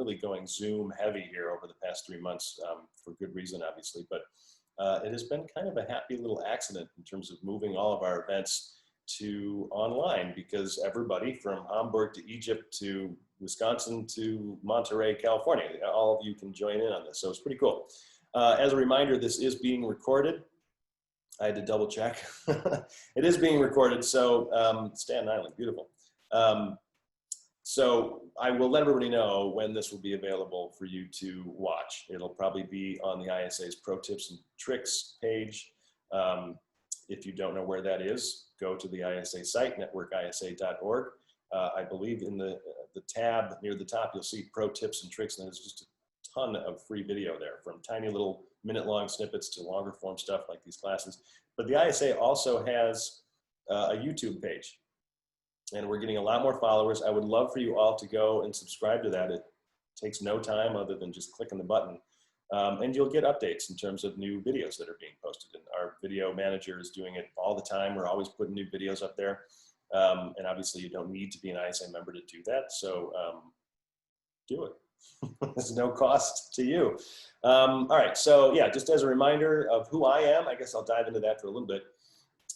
really going Zoom heavy here over the past 3 months for good reason, obviously. But it has been kind of a happy little accident in terms of moving all of our events to online, because everybody from Hamburg to Egypt to Wisconsin to Monterey, California, all of you can join in on this. So it's pretty cool. As a reminder, this is being recorded. I had to double check. It is being recorded, so Staten Island, beautiful. So I will let everybody know when this will be available for you to watch. It'll probably be on the ISA's Pro Tips and Tricks page. If you don't know where that is, go to the ISA site, networkisa.org. I believe in the tab near the top, you'll see Pro Tips and Tricks, and there's just a ton of free video there, from tiny little minute-long snippets to longer form stuff like these classes. But the ISA also has a YouTube page, and we're getting a lot more followers. I would love for you all to go and subscribe to that. It takes no time other than just clicking the button. And you'll get updates in terms of new videos that are being posted. And our video manager is doing it all the time. We're always putting new videos up there. And obviously you don't need to be an ISA member to do that. So do it. There's no cost to you. All right, so yeah, just as a reminder of who I am, I guess I'll dive into that for a little bit.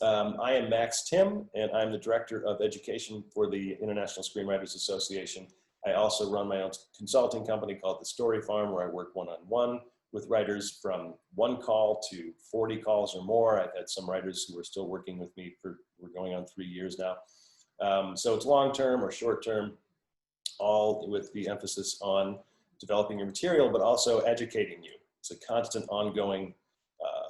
I am Max Timm, and I'm the Director of Education for the International Screenwriters Association. I also run my own consulting company called The Story Farm, where I work one-on-one with writers from 1 call to 40 calls or more. I've had some writers who are still working with me we're going on 3 years now. So it's long-term or short-term, all with the emphasis on developing your material, but also educating you. It's a constant ongoing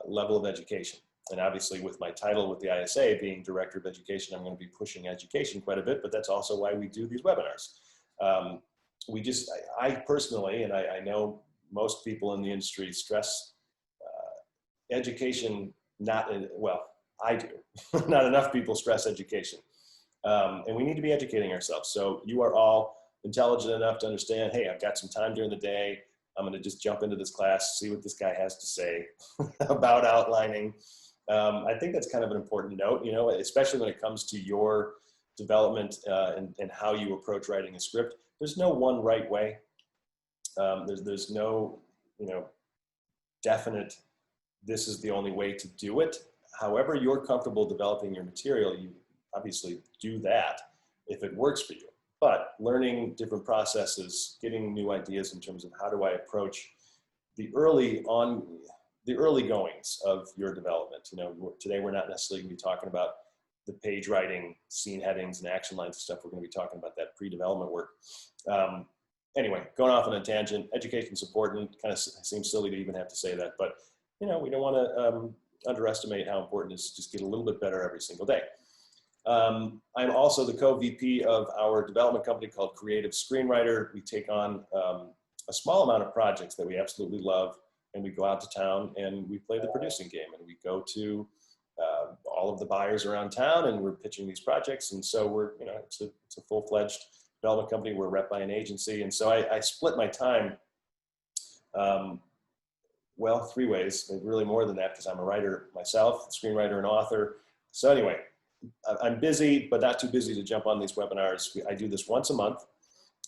level of education. And obviously with my title with the ISA being Director of Education, I'm going to be pushing education quite a bit, but that's also why we do these webinars. I personally, and I know most people in the industry stress education, I do. Not enough people stress education. And we need to be educating ourselves. So you are all intelligent enough to understand, hey, I've got some time during the day. I'm going to just jump into this class, see what this guy has to say about outlining. I think that's kind of an important note, you know, especially when it comes to your development and how you approach writing a script. There's no one right way. There's no, you know, definite, this is the only way to do it. However you're comfortable developing your material, you obviously do that if it works for you. But learning different processes, getting new ideas in terms of how do I approach the early goings of your development. You know, today we're not necessarily going to be talking about the page writing, scene headings, and action lines and stuff. We're going to be talking about that pre-development work. Anyway, going off on a tangent, education's important. Kind of seems silly to even have to say that, but you know, we don't want to underestimate how important it is to just get a little bit better every single day. I'm also the co-VP of our development company called Creative Screenwriter. We take on a small amount of projects that we absolutely love, and we go out to town and we play the producing game, and we go to all of the buyers around town, and we're pitching these projects. And so we're, you know, it's a full-fledged development company. We're rep by an agency. And so I split my time, well, 3 ways, really more than that, because I'm a writer myself, screenwriter and author. So anyway, I'm busy, but not too busy to jump on these webinars. I do this once a month,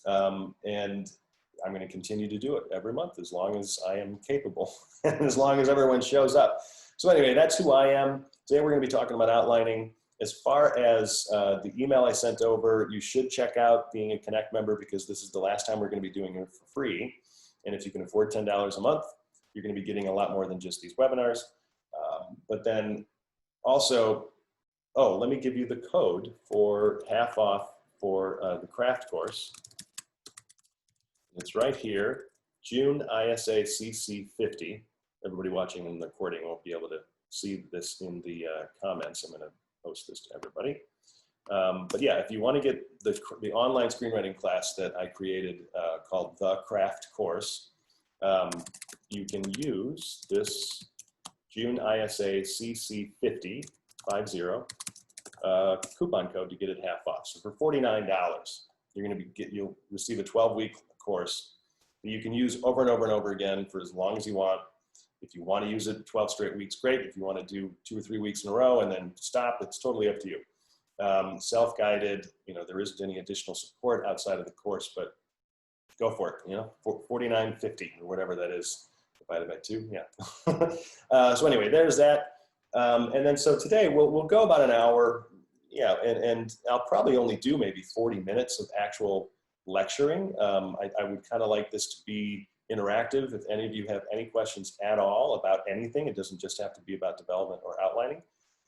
and I'm going to continue to do it every month as long as I am capable and as long as everyone shows up. So anyway, that's who I am. Today we're going to be talking about outlining. As far as the email I sent over, you should check out being a Connect member, because this is the last time we're going to be doing it for free. And if you can afford $10 a month, you're going to be getting a lot more than just these webinars. But then also, oh, let me give you the code for half off for the craft course. It's right here, June ISA CC 50. Everybody watching in the recording won't be able to see this in the comments. I'm going to post this to everybody. But yeah, if you want to get the online screenwriting class that I created called The Craft Course, you can use this June ISA CC 50 coupon code to get it half off. So for $49, you're going to you'll receive a 12-week course that you can use over and over and over again for as long as you want. If you want to use it 12 straight weeks, great. If you want to do 2 or 3 weeks in a row and then stop, it's totally up to you. Self-guided, you know, there isn't any additional support outside of the course, but go for it, you know, 49.50 or whatever that is, divided by 2, yeah. So anyway, there's that. And then so today we'll go about an hour, yeah, and I'll probably only do maybe 40 minutes of actual lecturing. I would kind of like this to be interactive. If any of you have any questions at all about anything, it doesn't just have to be about development or outlining.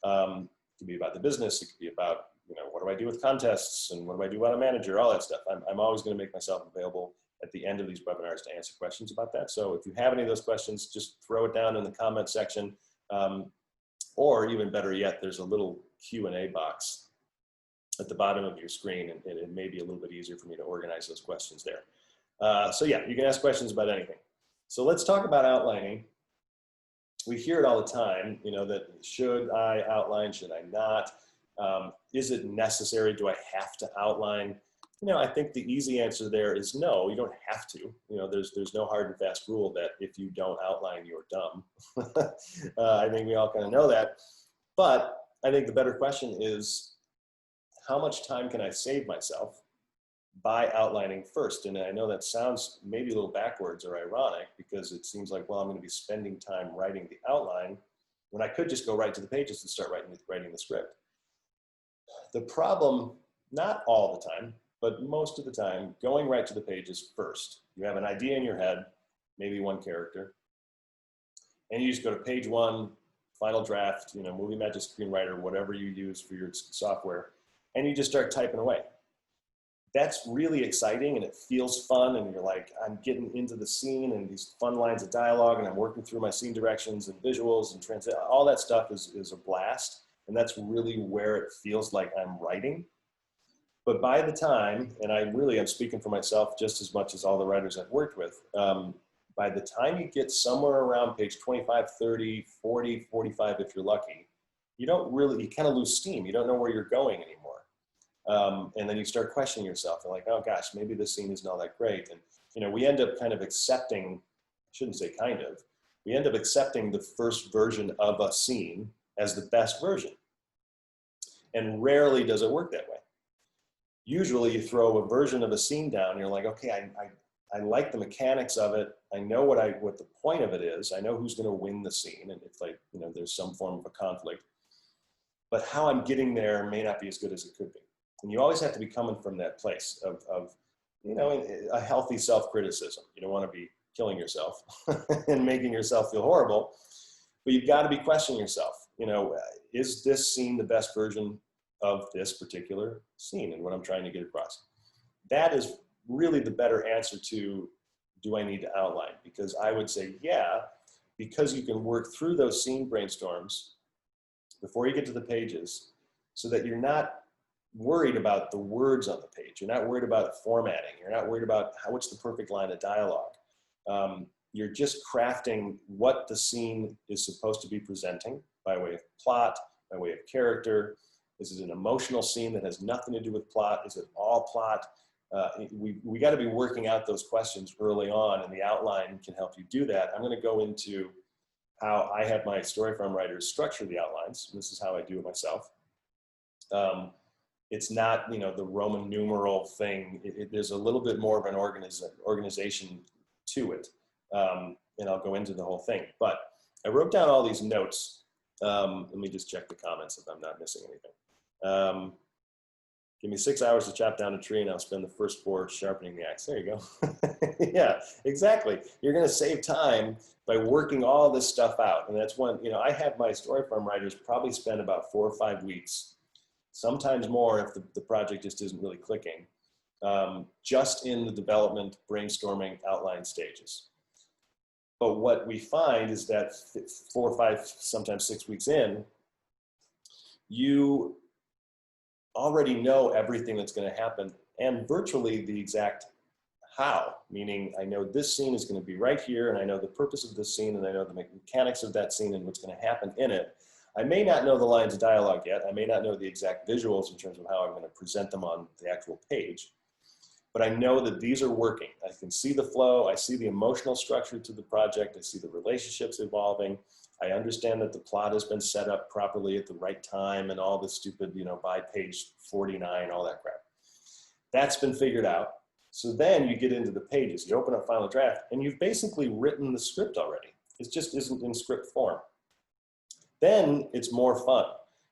It could be about the business. It could be about, you know, what do I do with contests and what do I do about a manager, all that stuff. I'm always going to make myself available at the end of these webinars to answer questions about that. So if you have any of those questions, just throw it down in the comment section. Or even better yet, there's a little Q&A box at the bottom of your screen, and it may be a little bit easier for me to organize those questions there. So yeah, you can ask questions about anything. So let's talk about outlining. We hear it all the time, you know, that should I outline, should I not? Is it necessary? Do I have to outline? You know, I think the easy answer there is no, you don't have to. You know, there's no hard and fast rule that if you don't outline, you're dumb. I think we all kind of know that. But I think the better question is, how much time can I save myself by outlining first? And I know that sounds maybe a little backwards or ironic, because it seems like, well, I'm going to be spending time writing the outline when I could just go right to the pages and start writing the script. The problem, not all the time, but most of the time, going right to the pages first. You have an idea in your head, maybe one character, and you just go to page 1, final draft, you know, Movie Magic Screenwriter, whatever you use for your software, and you just start typing away. That's really exciting and it feels fun, and you're like, I'm getting into the scene and these fun lines of dialogue, and I'm working through my scene directions and visuals and all that stuff is a blast. And that's really where it feels like I'm writing. But by the time, and I'm speaking for myself just as much as all the writers I've worked with, by the time you get somewhere around page 25, 30, 40, 45, if you're lucky, you kind of lose steam. You don't know where you're going anymore. And then you start questioning yourself. You're like, oh gosh, maybe this scene isn't all that great. And, you know, we end up kind of accepting, I shouldn't say kind of, we end up accepting the first version of a scene as the best version. And rarely does it work that way. Usually you throw a version of a scene down and you're like, okay, I like the mechanics of it. I know what the point of it is. I know who's going to win the scene. And it's like, you know, there's some form of a conflict, but how I'm getting there may not be as good as it could be. And you always have to be coming from that place of you know, a healthy self-criticism. You don't want to be killing yourself and making yourself feel horrible, but you've got to be questioning yourself. You know, is this scene the best version of this particular scene and what I'm trying to get across? That is really the better answer to, do I need to outline? Because I would say, yeah, because you can work through those scene brainstorms before you get to the pages, so that you're not worried about the words on the page. You're not worried about formatting. You're not worried about what's the perfect line of dialogue. You're just crafting what the scene is supposed to be presenting by way of plot, by way of character. Is it an emotional scene that has nothing to do with plot? Is it all plot? We got to be working out those questions early on, and the outline can help you do that. I'm going to go into how I have my story farm writers structure the outlines. This is how I do it myself. It's not, you know, the Roman numeral thing. There's a little bit more of an organization to it, and I'll go into the whole thing. But I wrote down all these notes. Let me just check the comments if I'm not missing anything. Give me 6 hours to chop down a tree and I'll spend the first 4 sharpening the axe. There you go. Yeah, exactly. You're going to save time by working all this stuff out. And that's when, you know, I have my story farm writers probably spend about 4 or 5 weeks, sometimes more if the project just isn't really clicking, just in the development, brainstorming, outline stages. But what we find is that 4 or 5, sometimes 6 weeks in, you already know everything that's going to happen and virtually the exact how, meaning I know this scene is going to be right here, and I know the purpose of this scene, and I know the mechanics of that scene and what's going to happen in it. I may not know the lines of dialogue yet. I may not know the exact visuals in terms of how I'm going to present them on the actual page, but I know that these are working. I can see the flow. I see the emotional structure to the project. I see the relationships evolving. I understand that the plot has been set up properly at the right time and all the stupid, you know, by page 49, all that crap. That's been figured out. So then you get into the pages, you open up Final Draft, and you've basically written the script already. It just isn't in script form. Then it's more fun,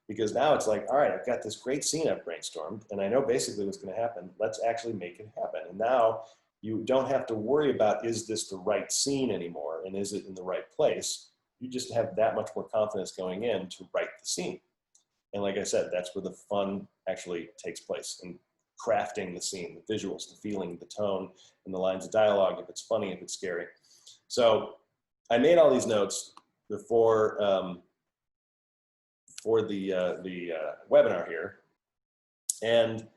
because now it's like, all right, I've got this great scene I've brainstormed, and I know basically what's going to happen. Let's actually make it happen. And now you don't have to worry about, is this the right scene anymore, and is it in the right place? You just have that much more confidence going in to write the scene. And like I said, that's where the fun actually takes place, in crafting the scene, the visuals, the feeling, the tone, and the lines of dialogue, if it's funny, if it's scary. So I made all these notes before for the webinar here. And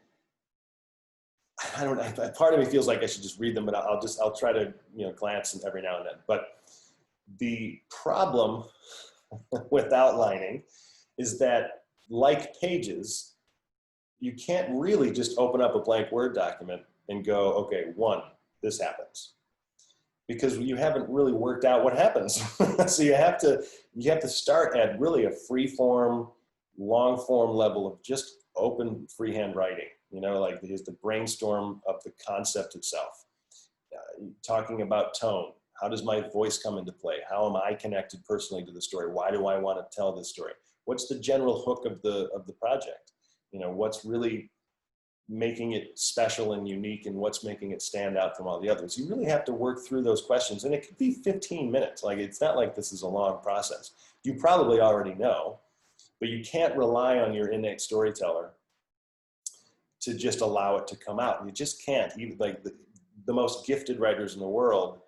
I don't know, part of me feels like I should just read them, but I'll try to, glance every now and then. But the problem with outlining is that, like pages, you can't really just open up a blank Word document and go, okay, 1, this happens, because you haven't really worked out what happens. So you have to start at really a free form, long form level of just open freehand writing. Like here's the brainstorm of the concept itself. Talking about tone. How does my voice come into play? How am I connected personally to the story? Why do I want to tell this story? What's the general hook of the project? What's really making it special and unique, and what's making it stand out from all the others? You really have to work through those questions, and it could be 15 minutes. Like, it's not like this is a long process. You probably already know, but you can't rely on your innate storyteller to just allow it to come out. You just can't. Even like the most gifted writers in the world,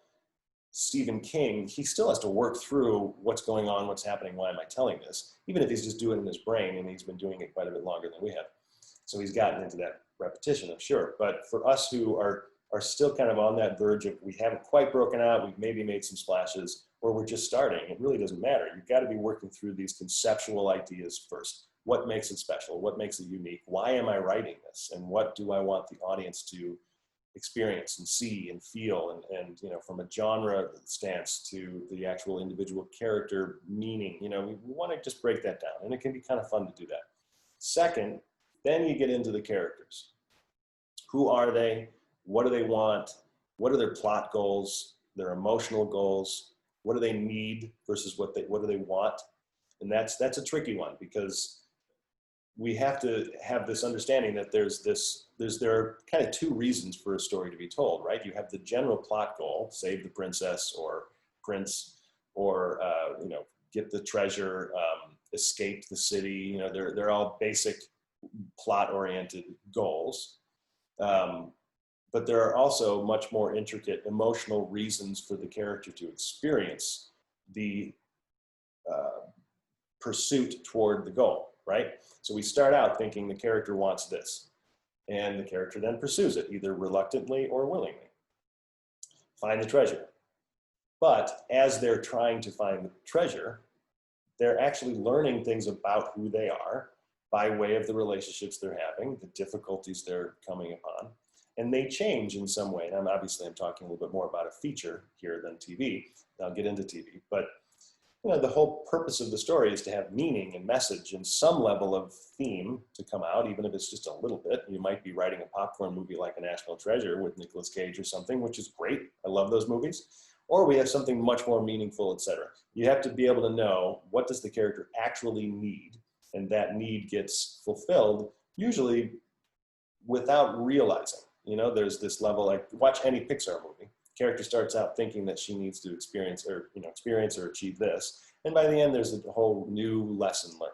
Stephen King, he still has to work through what's going on, what's happening, why am I telling this? Even if he's just doing it in his brain, and he's been doing it quite a bit longer than we have. So he's gotten into that repetition, I'm sure. But for us who are still kind of on that verge of, we haven't quite broken out, we've maybe made some splashes, or we're just starting, it really doesn't matter. You've got to be working through these conceptual ideas first. What makes it special? What makes it unique? Why am I writing this? And what do I want the audience to experience and see and feel, and from a genre stance to the actual individual character meaning, we want to just break that down, and it can be kind of fun to do that. Second, then you get into the characters. Who are they? What do they want? What are their plot goals, their emotional goals? What do they need versus what do they want? And that's a tricky one, because we have to have this understanding that there are kind of 2 reasons for a story to be told, right? You have the general plot goal, save the princess or prince, or get the treasure, escape the city. They're all basic plot-oriented goals. But there are also much more intricate emotional reasons for the character to experience the pursuit toward the goal, right? So we start out thinking the character wants this, and the character then pursues it, either reluctantly or willingly. Find the treasure. But as they're trying to find the treasure, they're actually learning things about who they are by way of the relationships they're having, the difficulties they're coming upon, and they change in some way. And I'm talking a little bit more about a feature here than TV. I'll get into TV, but the whole purpose of the story is to have meaning and message and some level of theme to come out, even if it's just a little bit. You might be writing a popcorn movie like A National Treasure with Nicolas Cage or something, which is great. I love those movies. Or we have something much more meaningful, etc. You have to be able to know, what does the character actually need? And that need gets fulfilled, usually without realizing. There's this level, like watch any Pixar movie. Character starts out thinking that she needs to experience or achieve this. And by the end, there's a whole new lesson learned.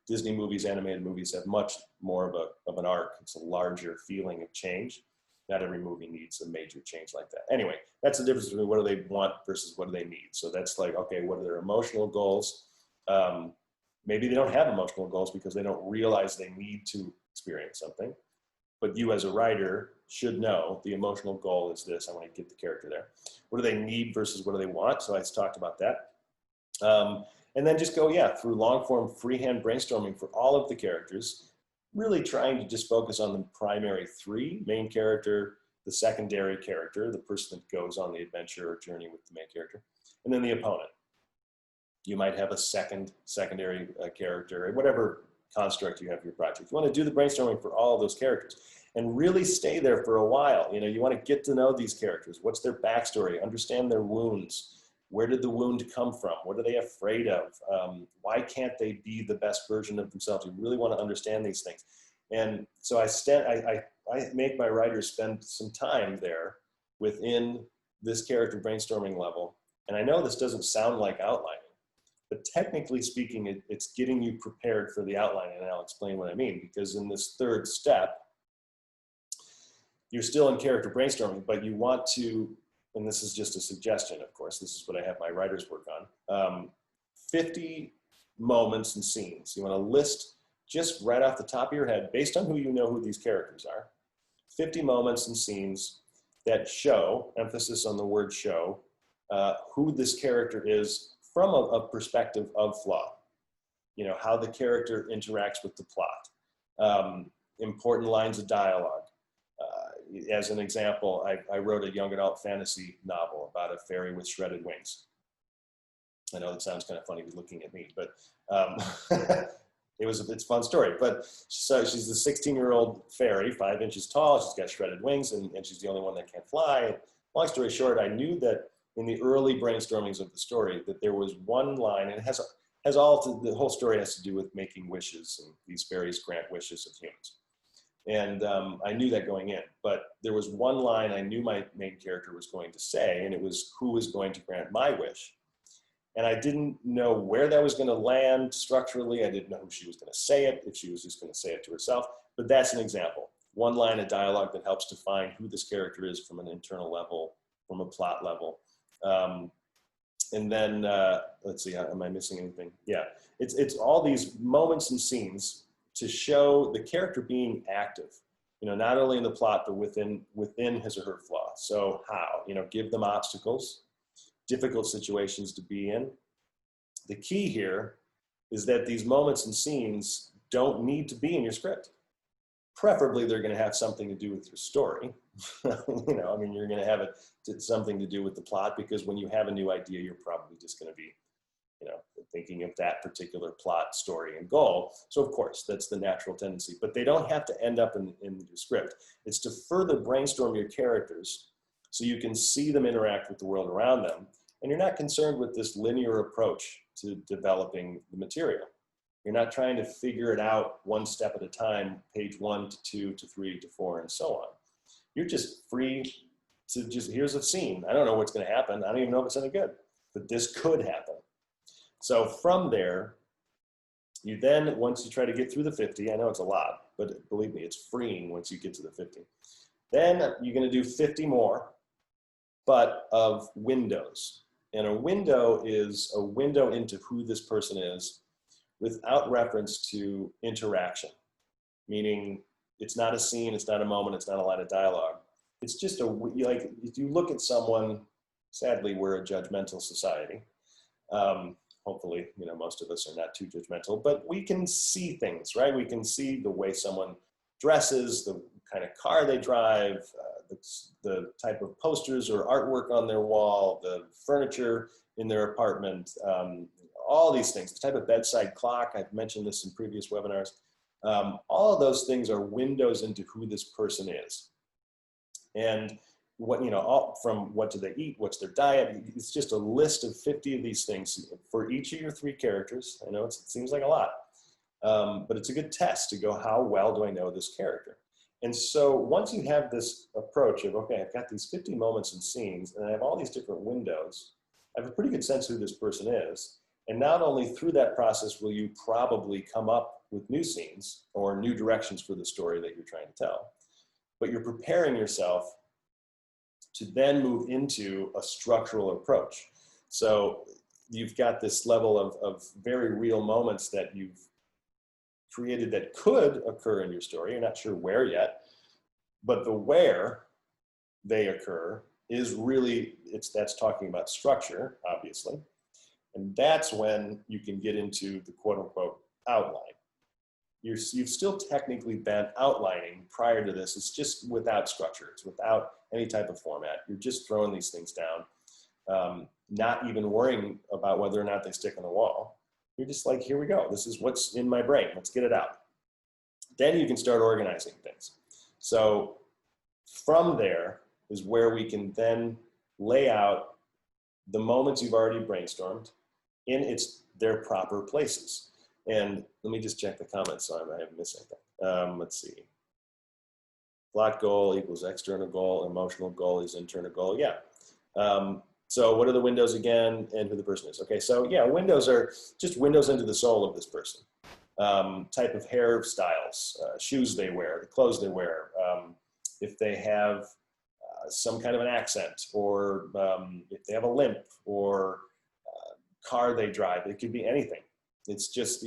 Disney movies, animated movies have much more of an arc. It's a larger feeling of change. Not every movie needs a major change like that. Anyway, that's the difference between what do they want versus what do they need. So that's like, okay, what are their emotional goals? Maybe they don't have emotional goals because they don't realize they need to experience something. But you as a writer should know the emotional goal is this. I want to get the character there. What do they need versus what do they want? So I just talked about that. And then just go, through long form freehand brainstorming for all of the characters, really trying to just focus on the primary 3, main character, the secondary character, the person that goes on the adventure or journey with the main character, and then the opponent. You might have a secondary character, whatever construct you have for your project. You want to do the brainstorming for all of those characters. and really stay there for a while. You know, you want to get to know these characters. What's their backstory? Understand their wounds. Where did the wound come from? What are they afraid of? Why can't they be the best version of themselves? You really want to understand these things. And so I make my writers spend some time there within this character brainstorming level. And I know this doesn't sound like outlining, but technically speaking, it's getting you prepared for the outlining, and I'll explain what I mean. Because in this third step, you're still in character brainstorming, but you want to, and this is just a suggestion, of course, this is what I have my writers work on, 50 moments and scenes. You want to list just right off the top of your head, based on who you know who these characters are, 50 moments and scenes that show, emphasis on the word show, who this character is from a perspective of flaw. You know, how the character interacts with the plot, important lines of dialogue. As an example, I wrote a young adult fantasy novel about a fairy with shredded wings. I know that sounds kind of funny looking at me, but it's a fun story. But so she's a 16-year-old fairy, 5 inches tall. She's got shredded wings, and she's the only one that can't fly. Long story short, I knew that in the early brainstormings of the story that there was one line, and it has the whole story has to do with making wishes, and these fairies grant wishes of humans. And I knew that going in, but there was one line I knew my main character was going to say, and it was who was going to grant my wish. And I didn't know where that was going to land structurally. I didn't know who she was going to say it, if she was just going to say it to herself. But that's an example. One line of dialogue that helps define who this character is from an internal level, from a plot level. And then, let's see, am I missing anything? Yeah, it's all these moments and scenes to show the character being active, you know, not only in the plot, but within his or her flaw. So how, you know, give them obstacles, difficult situations to be in. The key here is that these moments and scenes don't need to be in your script. Preferably, they're going to have something to do with your story. You know, I mean, you're going to have something to do with the plot, because when you have a new idea, you're probably just going to be, you know, thinking of that particular plot, story, and goal. So of course, that's the natural tendency, but they don't have to end up in your script. It's to further brainstorm your characters so you can see them interact with the world around them. And you're not concerned with this linear approach to developing the material. You're not trying to figure it out one step at a time, page 1 to 2 to 3 to 4, and so on. You're just free to here's a scene. I don't know what's going to happen. I don't even know if it's any good, but this could happen. So from there, you then, once you try to get through the 50, I know it's a lot, but believe me, it's freeing once you get to the 50. Then you're going to do 50 more, but of windows. And a window is a window into who this person is without reference to interaction, meaning it's not a scene, it's not a moment, it's not a line of dialogue. It's just like, if you look at someone, sadly, we're a judgmental society. Hopefully, you know, most of us are not too judgmental, but we can see things, right? We can see the way someone dresses, the kind of car they drive, the type of posters or artwork on their wall, the furniture in their apartment, all these things, the type of bedside clock. I've mentioned this in previous webinars. All of those things are windows into who this person is. And what, you know, from what do they eat, what's their diet, it's just a list of 50 of these things for each of your 3 characters. I know it seems like a lot, but it's a good test to go, how well do I know this character? And so once you have this approach of, okay, I've got these 50 moments and scenes, and I have all these different windows, I have a pretty good sense who this person is. And not only through that process will you probably come up with new scenes or new directions for the story that you're trying to tell, but you're preparing yourself to then move into a structural approach. So you've got this level of very real moments that you've created that could occur in your story. You're not sure where yet, but the where they occur is really, that's talking about structure, obviously. And that's when you can get into the quote unquote outline. You've still technically been outlining prior to this. It's just without structure. It's without any type of format. You're just throwing these things down, not even worrying about whether or not they stick on the wall. You're just like, here we go. This is what's in my brain. Let's get it out. Then you can start organizing things. So from there is where we can then lay out the moments you've already brainstormed in their proper places. And let me just check the comments so I haven't missed anything. Let's see. Plot goal equals external goal, emotional goal is internal goal. Yeah. So what are the windows again, and who the person is? Okay, so yeah, windows are just windows into the soul of this person. Type of hairstyles, shoes they wear, the clothes they wear, if they have some kind of an accent, or if they have a limp, or car they drive. It could be anything. It's just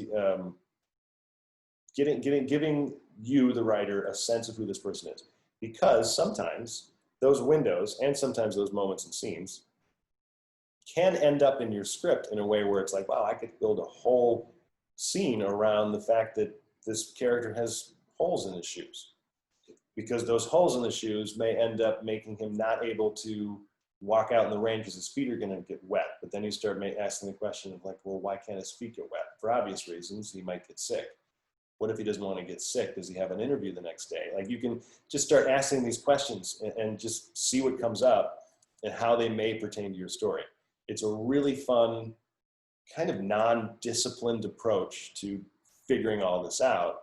giving you, the writer, a sense of who this person is. Because sometimes those windows and sometimes those moments and scenes can end up in your script in a way where it's like, wow, I could build a whole scene around the fact that this character has holes in his shoes. Because those holes in the shoes may end up making him not able to walk out in the rain because his feet are going to get wet. But then you start asking the question of like, well, why can't his feet get wet? For obvious reasons, he might get sick. What if he doesn't want to get sick? Does he have an interview the next day? Like, you can just start asking these questions and just see what comes up and how they may pertain to your story. It's a really fun, kind of non-disciplined approach to figuring all this out,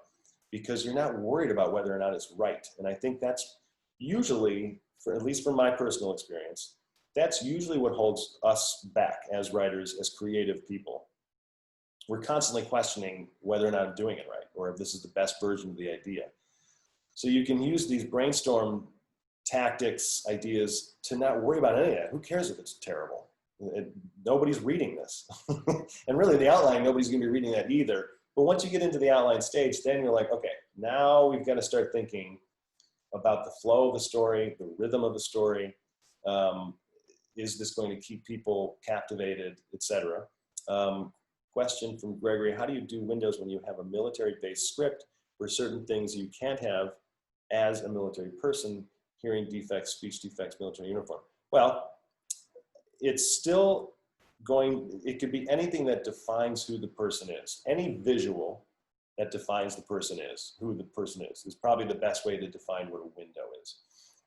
because you're not worried about whether or not it's right. And I think that's usually, at least from my personal experience, that's usually what holds us back as writers, as creative people. We're constantly questioning whether or not I'm doing it right, or if this is the best version of the idea. So you can use these brainstorm tactics, ideas, to not worry about any of that. Who cares if it's terrible? Nobody's reading this. And really, the outline, nobody's going to be reading that either. But once you get into the outline stage, then you're like, okay, now we've got to start thinking about the flow of the story, the rhythm of the story. Is this going to keep people captivated, etc.? Question from Gregory: how do you do windows when you have a military-based script where certain things you can't have as a military person, hearing defects, speech defects, military uniform? Well, it's still it could be anything that defines who the person is. Any visual that defines the person is, who the person is probably the best way to define what a window is.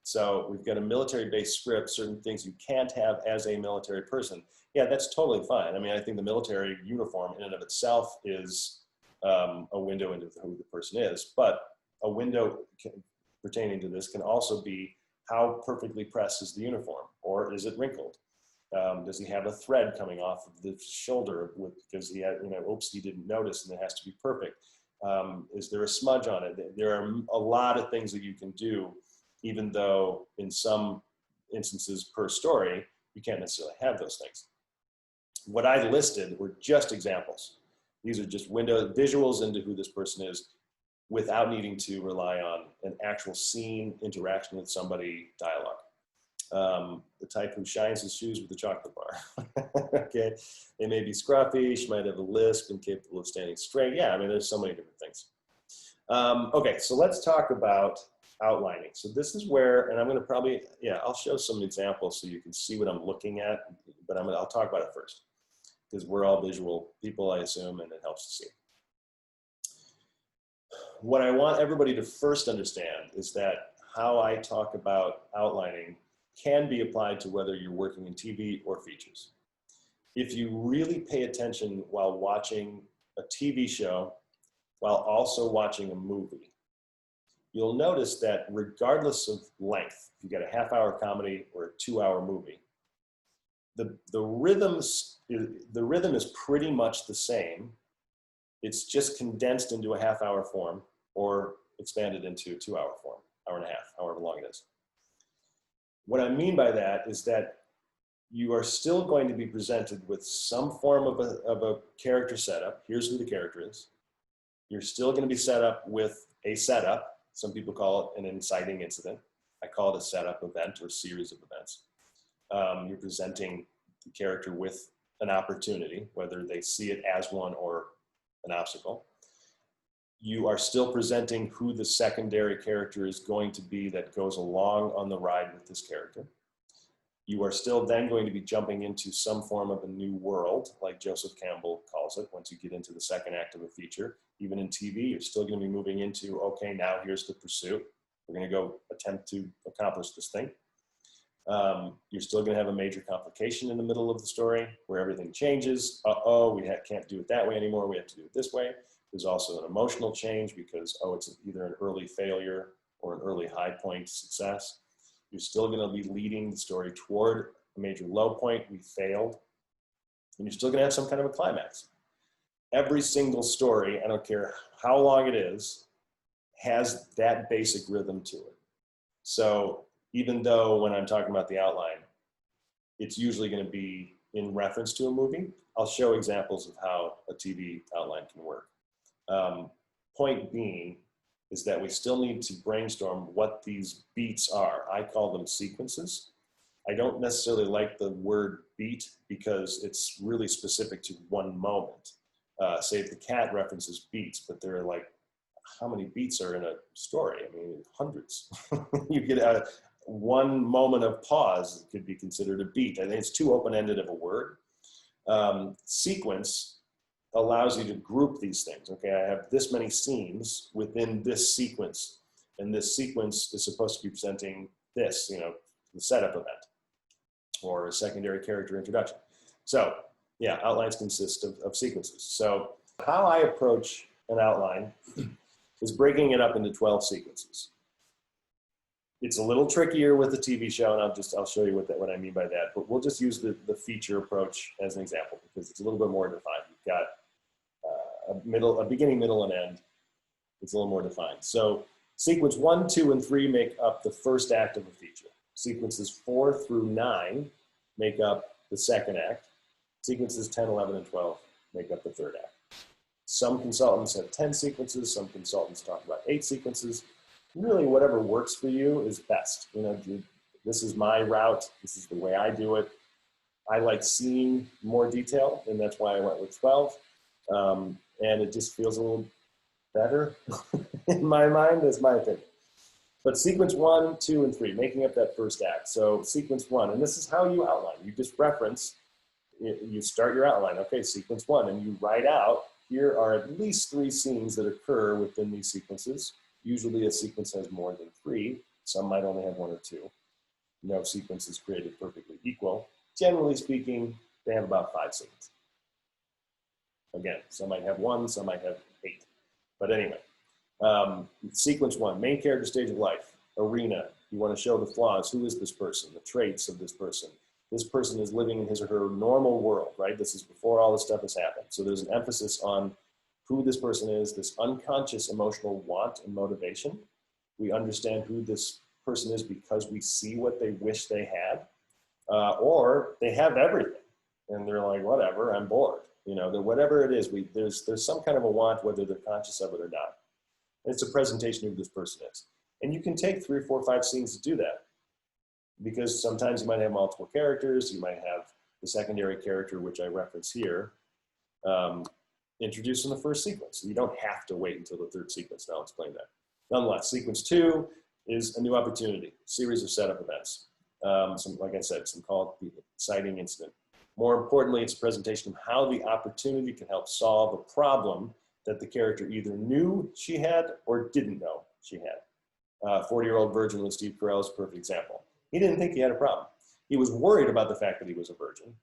So we've got a military-based script, certain things you can't have as a military person. Yeah, that's totally fine. I mean, I think the military uniform in and of itself is a window into who the person is, but a window pertaining to this can also be how perfectly pressed is the uniform, or is it wrinkled? Does he have a thread coming off of the shoulder because he had, oops, he didn't notice, and it has to be perfect? Is there a smudge on it? There are a lot of things that you can do, even though in some instances per story, you can't necessarily have those things. What I listed were just examples. These are just visuals into who this person is without needing to rely on an actual scene, interaction with somebody, dialogue. The type who shines his shoes with a chocolate bar. Okay, they may be scruffy, she might have a lisp, incapable of standing straight. Yeah, I mean, there's so many different things. Okay, so let's talk about outlining. So this is where, and I'm going to probably, I'll show some examples so you can see what I'm looking at, but I'll talk about it first, because we're all visual people, I assume, and it helps to see. What I want everybody to first understand is that how I talk about outlining can be applied to whether you're working in TV or features. If you really pay attention while watching a TV show, while also watching a movie, you'll notice that regardless of length, if you get a half-hour comedy or a 2-hour movie, the rhythm is pretty much the same. It's just condensed into a half-hour form or expanded into a 2-hour form, hour and a half, however long it is. What I mean by that is that you are still going to be presented with some form of a character setup. Here's who the character is. You're still going to be set up with a setup. Some people call it an inciting incident. I call it a setup event or series of events. You're presenting the character with an opportunity, whether they see it as one or an obstacle. You are still presenting who the secondary character is going to be that goes along on the ride with this character. You are still then going to be jumping into some form of a new world, like Joseph Campbell calls it, once you get into the second act of a feature. Even in TV, you're still going to be moving into, okay, now here's the pursuit. We're going to go attempt to accomplish this thing. You're still going to have a major complication in the middle of the story where everything changes. We can't do it that way anymore. We have to do it this way. There's also an emotional change because, it's either an early failure or an early high point success. You're still going to be leading the story toward a major low point. We failed. And you're still going to have some kind of a climax. Every single story, I don't care how long it is, has that basic rhythm to it. So even though when I'm talking about the outline, it's usually going to be in reference to a movie, I'll show examples of how a TV outline can work. Point being is that we still need to brainstorm what these beats are. I call them sequences. I don't necessarily like the word beat because it's really specific to one moment. Say if the cat references beats, but there are like, how many beats are in a story? I mean, hundreds. You get one moment of pause could be considered a beat. I think it's too open-ended of a word. Sequence allows you to group these things. Okay, I have this many scenes within this sequence, and this sequence is supposed to be presenting this, the setup event or a secondary character introduction. So yeah, outlines consist of sequences. So how I approach an outline is breaking it up into 12 sequences. It's a little trickier with the TV show, and I'll show you what I mean by that. But we'll just use the feature approach as an example because it's a little bit more defined. You've got a beginning, middle, and end. It's a little more defined. So sequence 1, 2, and 3 make up the first act of a feature. Sequences 4 through 9 make up the second act. Sequences 10, 11, and 12 make up the third act. Some consultants have 10 sequences. Some consultants talk about 8 sequences. Really, whatever works for you is best. This is my route. This is the way I do it. I like seeing more detail, and that's why I went with 12. And it just feels a little better in my mind. That's my opinion. But sequence 1, 2, and 3, making up that first act. So sequence 1, and this is how you outline. You just reference, you start your outline. Okay, sequence 1, and you write out, here are at least 3 scenes that occur within these sequences. Usually a sequence has more than 3. Some might only have 1 or 2. No sequence is created perfectly equal. Generally speaking, they have about 5 scenes. Again, some might have 1, some might have 8. But anyway, sequence 1, main character stage of life, arena. You want to show the flaws. Who is this person? The traits of this person. This person is living in his or her normal world, right? This is before all this stuff has happened. So there's an emphasis on who this person is, this unconscious emotional want and motivation. We understand who this person is because we see what they wish they had, or they have everything. And they're like, whatever, I'm bored. Whatever it is, there's some kind of a want, whether they're conscious of it or not. And it's a presentation of who this person is. And you can take 3, 4, 5 scenes to do that. Because sometimes you might have multiple characters. You might have the secondary character, which I reference here, introduced in the first sequence. So you don't have to wait until the third sequence. Now I'll explain that. Nonetheless, sequence 2 is a new opportunity, series of setup events. Like I said, some call it the exciting incident. More importantly, it's a presentation of how the opportunity can help solve a problem that the character either knew she had or didn't know she had. 40-Year-Old Virgin with Steve Carell is a perfect example. He didn't think he had a problem. He was worried about the fact that he was a virgin,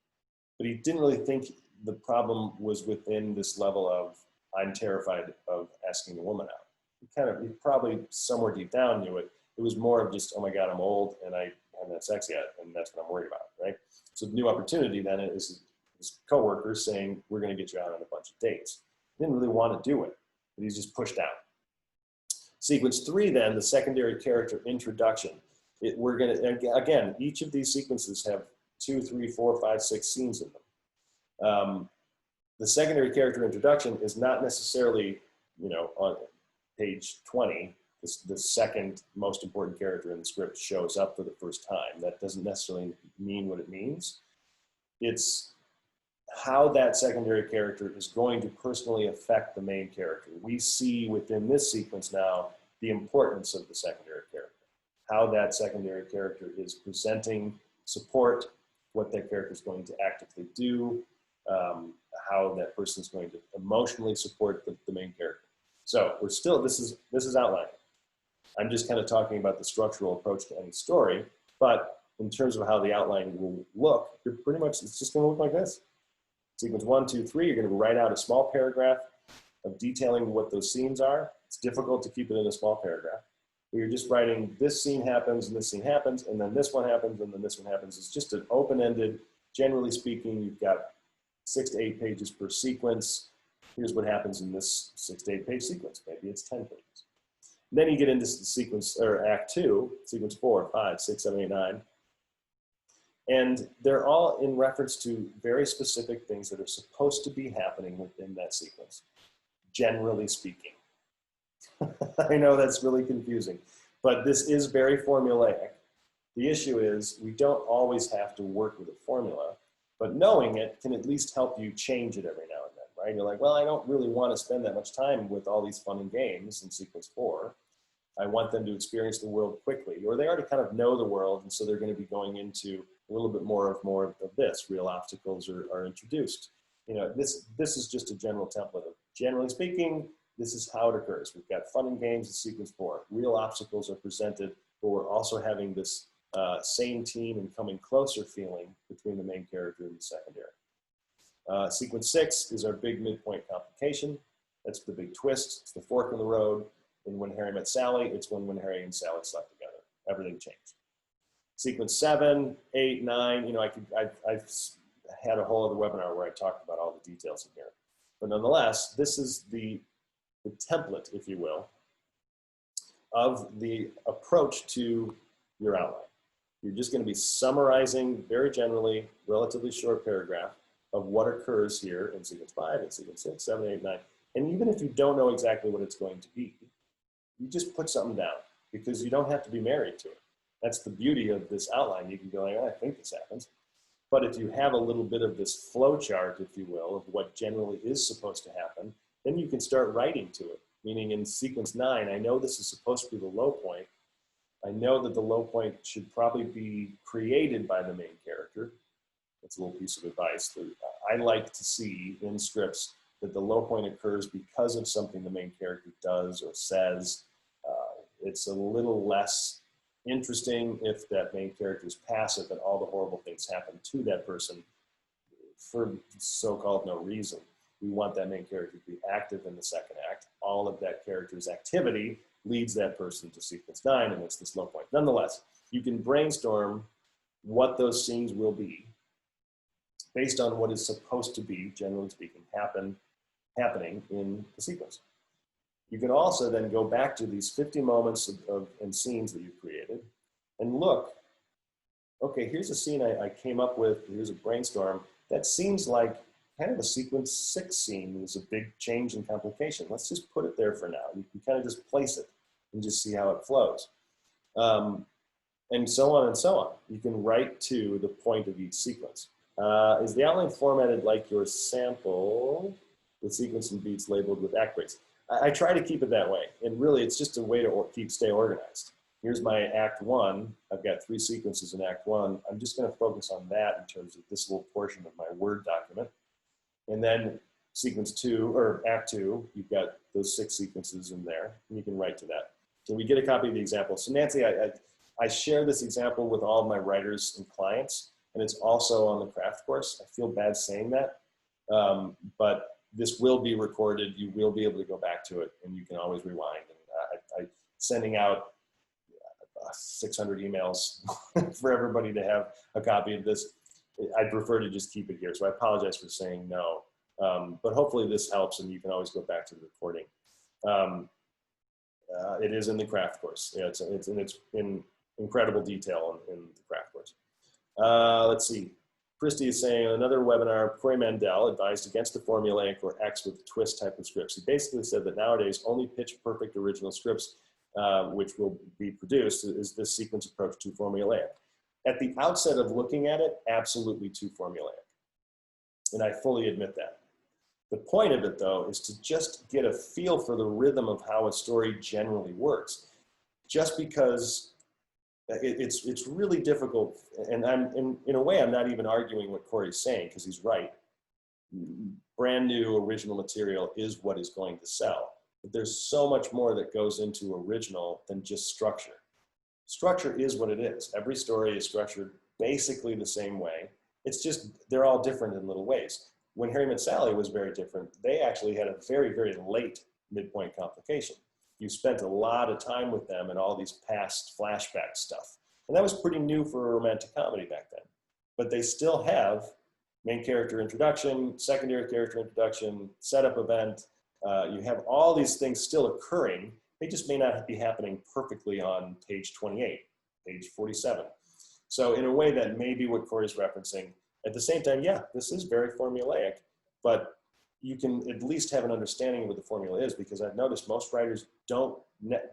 but he didn't really think the problem was within this level of, I'm terrified of asking a woman out. He probably somewhere deep down knew it. It was more of just, oh my God, I'm old and I haven't had sex yet, and that's what I'm worried about, right? So the new opportunity then is his coworkers saying, we're gonna get you out on a bunch of dates. He didn't really want to do it, but he's just pushed out. Sequence 3 then, the secondary character introduction. We're gonna, again, each of these sequences have 2, 3, 4, 5, 6 scenes in them. The secondary character introduction is not necessarily, on page 20, the second most important character in the script shows up for the first time. That doesn't necessarily mean what it means. It's how that secondary character is going to personally affect the main character. We see within this sequence now the importance of the secondary character, how that secondary character is presenting support, what that character is going to actively do, how that person is going to emotionally support the main character. So we're still, this is outlining. I'm just kind of talking about the structural approach to any story, but in terms of how the outline will look, you're pretty much, it's just going to look like this. Sequence 1, 2, 3, you're going to write out a small paragraph of detailing what those scenes are. It's difficult to keep it in a small paragraph. But you're just writing, this scene happens, and this scene happens, and then this one happens, and then this one happens. It's just an open-ended, generally speaking, you've got 6 to 8 pages per sequence. Here's what happens in this 6 to 8 page sequence. Maybe it's 10 pages. And then you get into the sequence, or act 2, sequence 4, 5, 6, 7, 8, 9. And they're all in reference to very specific things that are supposed to be happening within that sequence, generally speaking. I know that's really confusing, but this is very formulaic. The issue is we don't always have to work with a formula, but knowing it can at least help you change it every now and then, right? You're like, well, I don't really want to spend that much time with all these fun and games in sequence 4. I want them to experience the world quickly, or they already kind of know the world, and so they're going to be going into a little bit more of this. Real obstacles are introduced. You know, this is just a general template of, generally speaking, this is how it occurs. We've got fun and games in sequence 4. Real obstacles are presented, but we're also having this same team and coming closer feeling between the main character and the secondary. Sequence 6 is our big midpoint complication. That's the big twist. It's the fork in the road. And When Harry Met Sally, it's when Harry and Sally slept together. Everything changed. Sequence 7, 8, 9, you know, I've had a whole other webinar where I talked about all the details in here. But nonetheless, this is the template, if you will, of the approach to your outline. You're just going to be summarizing very generally, relatively short paragraph of what occurs here in sequence 5 and sequence 6, 7, 8, 9. And even if you don't know exactly what it's going to be, you just put something down because you don't have to be married to it. That's the beauty of this outline. You can go like, oh, I think this happens. But if you have a little bit of this flow chart, if you will, of what generally is supposed to happen, then you can start writing to it. Meaning in sequence 9, I know this is supposed to be the low point. I know that the low point should probably be created by the main character. That's a little piece of advice. I like to see in scripts that the low point occurs because of something the main character does or says. It's a little less interesting if that main character is passive and all the horrible things happen to that person for so-called no reason. We want that main character to be active in the second act. All of that character's activity leads that person to sequence 9, and it's this low point. Nonetheless, you can brainstorm what those scenes will be based on what is supposed to be, generally speaking, happening in the sequence. You can also then go back to these 50 moments and scenes that you've created and look, okay, here's a scene I came up with, here's a brainstorm. That seems like kind of a sequence 6 scene. There's a big change in complication. Let's just put it there for now. You can kind of just place it and just see how it flows. And so on and so on. You can write to the point of each sequence. Is the outline formatted like your sample with sequence and beats labeled with act breaks? I try to keep it that way. And really, it's just a way to stay organized. Here's my act 1. I've got 3 sequences in act 1. I'm just going to focus on that in terms of this little portion of my Word document. And then sequence 2, or act 2, you've got those 6 sequences in there, and you can write to that. So we get a copy of the example. So Nancy, I share this example with all of my writers and clients, and it's also on the craft course. I feel bad saying that, but this will be recorded. You will be able to go back to it, and you can always rewind. And sending out 600 emails for everybody to have a copy of this. I'd prefer to just keep it here. So I apologize for saying no, but hopefully this helps, and you can always go back to the recording. It is in the craft course. Yeah, it's in incredible detail in the craft course. Let's see. Christy is saying another webinar, Corey Mandel advised against the formulaic or X with twist type of scripts. He basically said that nowadays only pitch perfect original scripts which will be produced is this sequence approach too formulaic. At the outset of looking at it, absolutely too formulaic. And I fully admit that. The point of it though is to just get a feel for the rhythm of how a story generally works. Just because it's really difficult, and in a way I'm not even arguing what Corey's saying because he's right. Brand new original material is what is going to sell. But there's so much more that goes into original than just structure. Structure is what it is. Every story is structured basically the same way. It's just, they're all different in little ways. When Harry Met Sally was very different, they actually had a very, very late midpoint complication. You spent a lot of time with them and all these past flashback stuff. And that was pretty new for a romantic comedy back then. But they still have main character introduction, secondary character introduction, setup event. You have all these things still occurring. They just may not be happening perfectly on page 28, page 47. So in a way that may be what Corey's referencing. At the same time, yeah, this is very formulaic, but you can at least have an understanding of what the formula is, because I've noticed most writers don't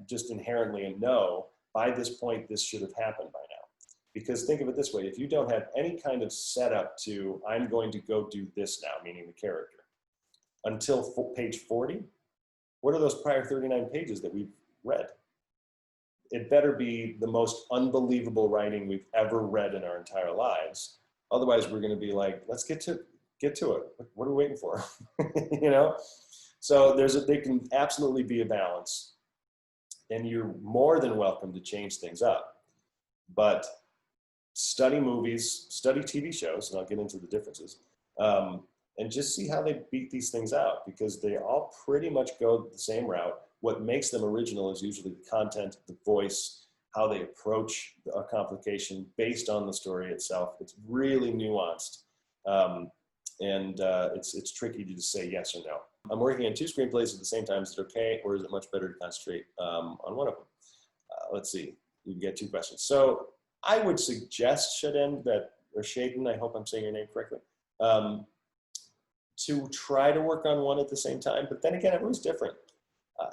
just inherently know by this point this should have happened by now. Because think of it this way, if you don't have any kind of setup to, I'm going to go do this now, meaning the character, until page 40, what are those prior 39 pages that we've read? It better be the most unbelievable writing we've ever read in our entire lives. Otherwise, we're going to be like, let's get to it. What are we waiting for? You know? So there can absolutely be a balance, and you're more than welcome to change things up. But study movies, study TV shows, and I'll get into the differences, and just see how they beat these things out, because they all pretty much go the same route. What makes them original is usually the content, the voice, how they approach a complication based on the story itself. It's really nuanced, and it's tricky to just say yes or no. I'm working on 2 screenplays at the same time. Is it okay, or is it much better to concentrate on one of them? Let's see. You can get 2 questions. So I would suggest Shaden, I hope I'm saying your name correctly, to try to work on one at the same time. But then again, everyone's different.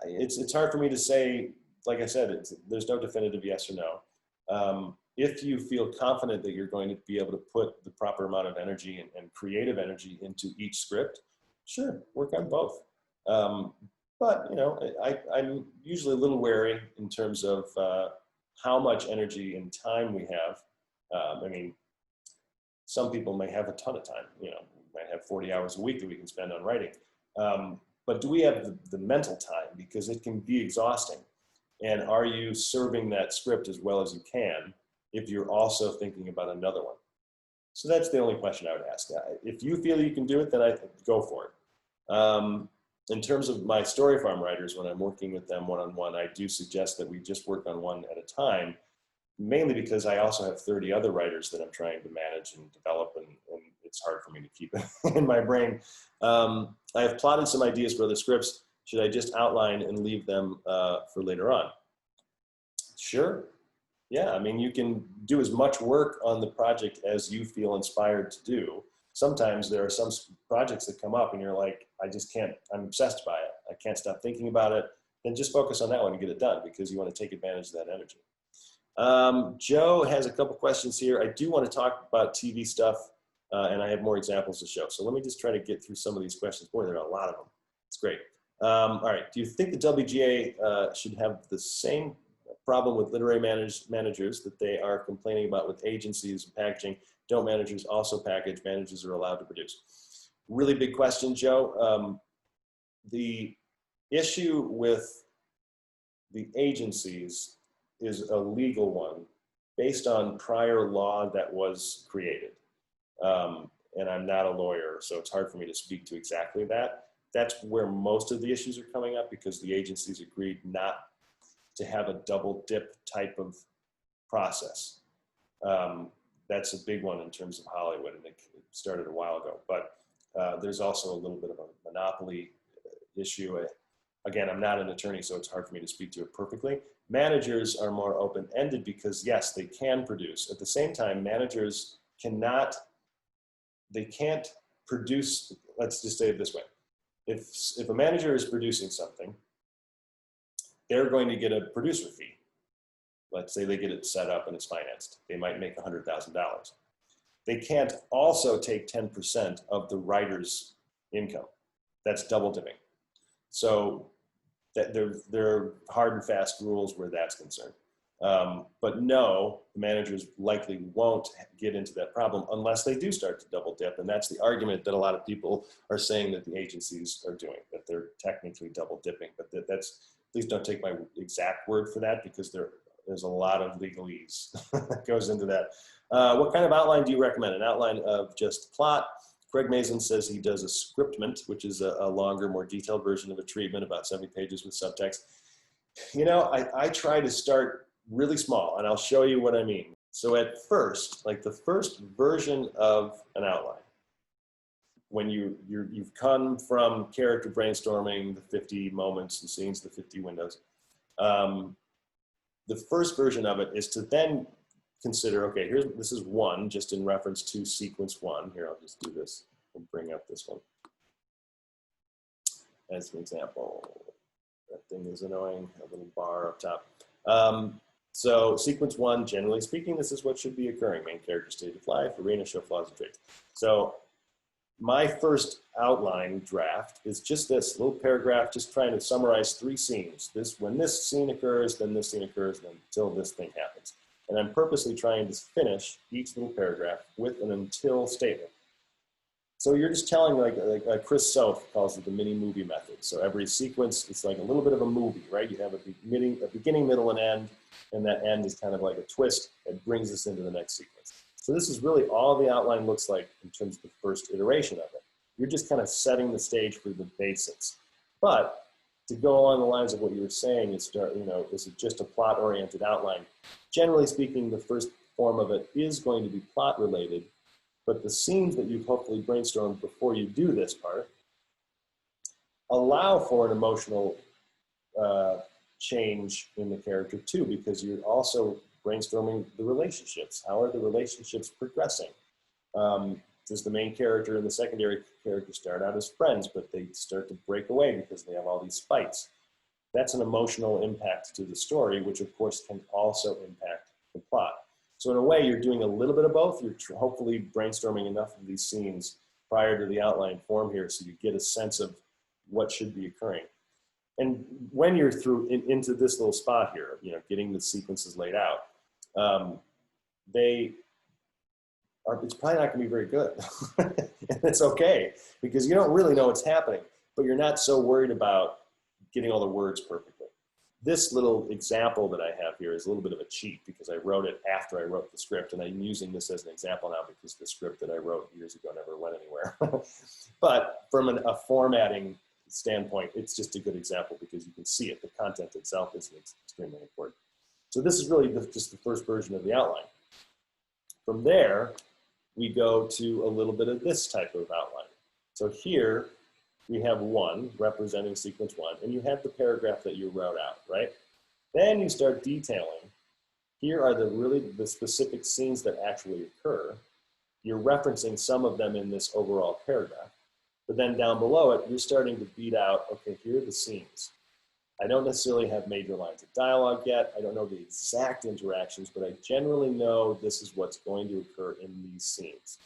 It's hard for me to say, like I said, there's no definitive yes or no. If you feel confident that you're going to be able to put the proper amount of energy and creative energy into each script, sure, work on both. But you know, I'm usually a little wary in terms of how much energy and time we have. I mean, some people may have a ton of time, you know, we might have 40 hours a week that we can spend on writing. But do we have the mental time? Because it can be exhausting. And are you serving that script as well as you can if you're also thinking about another one? So that's the only question I would ask. If you feel you can do it, then I go for it. In terms of my story farm writers, when I'm working with them one-on-one, I do suggest that we just work on one at a time, mainly because I also have 30 other writers that I'm trying to manage and develop, and it's hard for me to keep it in my brain. I have plotted some ideas for other scripts. Should I just outline and leave them for later on? Sure. Yeah, I mean, you can do as much work on the project as you feel inspired to do. Sometimes there are some projects that come up and you're like, I just can't, I'm obsessed by it. I can't stop thinking about it. Then just focus on that one and get it done, because you want to take advantage of that energy. Joe has a couple questions here. I do want to talk about TV stuff, and I have more examples to show. So let me just try to get through some of these questions. Boy, there are a lot of them. It's great. All right, do you think the WGA should have the same problem with literary managers that they are complaining about with agencies and packaging? Don't managers also package? Managers are allowed to produce. Really big question, Joe. The issue with the agencies is a legal one based on prior law that was created. And I'm not a lawyer, so it's hard for me to speak to exactly that. That's where most of the issues are coming up, because the agencies agreed not to have a double dip type of process. That's a big one in terms of Hollywood, and it started a while ago. But there's also a little bit of a monopoly issue. Again, I'm not an attorney, so it's hard for me to speak to it perfectly. Managers are more open-ended because, yes, they can produce. At the same time, managers can't produce, let's just say it this way. If a manager is producing something, they're going to get a producer fee. Let's say they get it set up and it's financed. They might make $100,000. They can't also take 10% of the writer's income. That's double dipping. So there are hard and fast rules where that's concerned. But no, the managers likely won't get into that problem unless they do start to double dip. And that's the argument that a lot of people are saying that the agencies are doing. But that they're technically double dipping, but that's, please don't take my exact word for that, because there's a lot of legalese that goes into that. What kind of outline do you recommend? An outline of just plot. Craig Mazin says he does a scriptment, which is a longer, more detailed version of a treatment, about 70 pages with subtext. You know, I try to start really small, and I'll show you what I mean. So at first, like the first version of an outline, when you've come from character brainstorming, the 50 moments and scenes, the 50 windows, the first version of it is to then consider, okay, this is one, just in reference to sequence one. Here, I'll just do this. I'll bring up this one as an example. That thing is annoying, a little bar up top. So sequence one, generally speaking, this is what should be occurring. Main character, stage of life, arena, show flaws and traits. So my first outline draft is just this little paragraph, just trying to summarize 3 scenes. When this scene occurs, then this scene occurs, then until this thing happens. And I'm purposely trying to finish each little paragraph with an until statement. So you're just telling, like Chris Soth calls it the mini movie method. So every sequence, it's like a little bit of a movie, right? You have a beginning, middle, and end, and that end is kind of like a twist that brings us into the next sequence. So this is really all the outline looks like in terms of the first iteration of it. You're just kind of setting the stage for the basics. But to go along the lines of what you were saying, is it just a plot-oriented outline? Generally speaking, the first form of it is going to be plot-related, but the scenes that you've hopefully brainstormed before you do this part allow for an emotional change in the character too, because you're also brainstorming the relationships. How are the relationships progressing? Does the main character and the secondary character start out as friends, but they start to break away because they have all these fights? That's an emotional impact to the story, which of course can also impact the plot. So in a way, you're doing a little bit of both. You're hopefully brainstorming enough of these scenes prior to the outline form here, so you get a sense of what should be occurring. And when you're through into this little spot here, getting the sequences laid out, it's probably not going to be very good. And it's okay, because you don't really know what's happening, but you're not so worried about getting all the words perfectly. This little example that I have here is a little bit of a cheat, because I wrote it after I wrote the script, and I'm using this as an example now because the script that I wrote years ago never went anywhere. But from a formatting standpoint, it's just a good example because you can see it. The content itself is extremely important. So this is really just the first version of the outline. From there, we go to a little bit of this type of outline. So here we have 1 representing sequence 1, and you have the paragraph that you wrote out, right? Then you start detailing. Here are the specific scenes that actually occur. You're referencing some of them in this overall paragraph. But then down below it, you're starting to beat out, okay, here are the scenes. I don't necessarily have major lines of dialogue yet. I don't know the exact interactions, but I generally know this is what's going to occur in these scenes.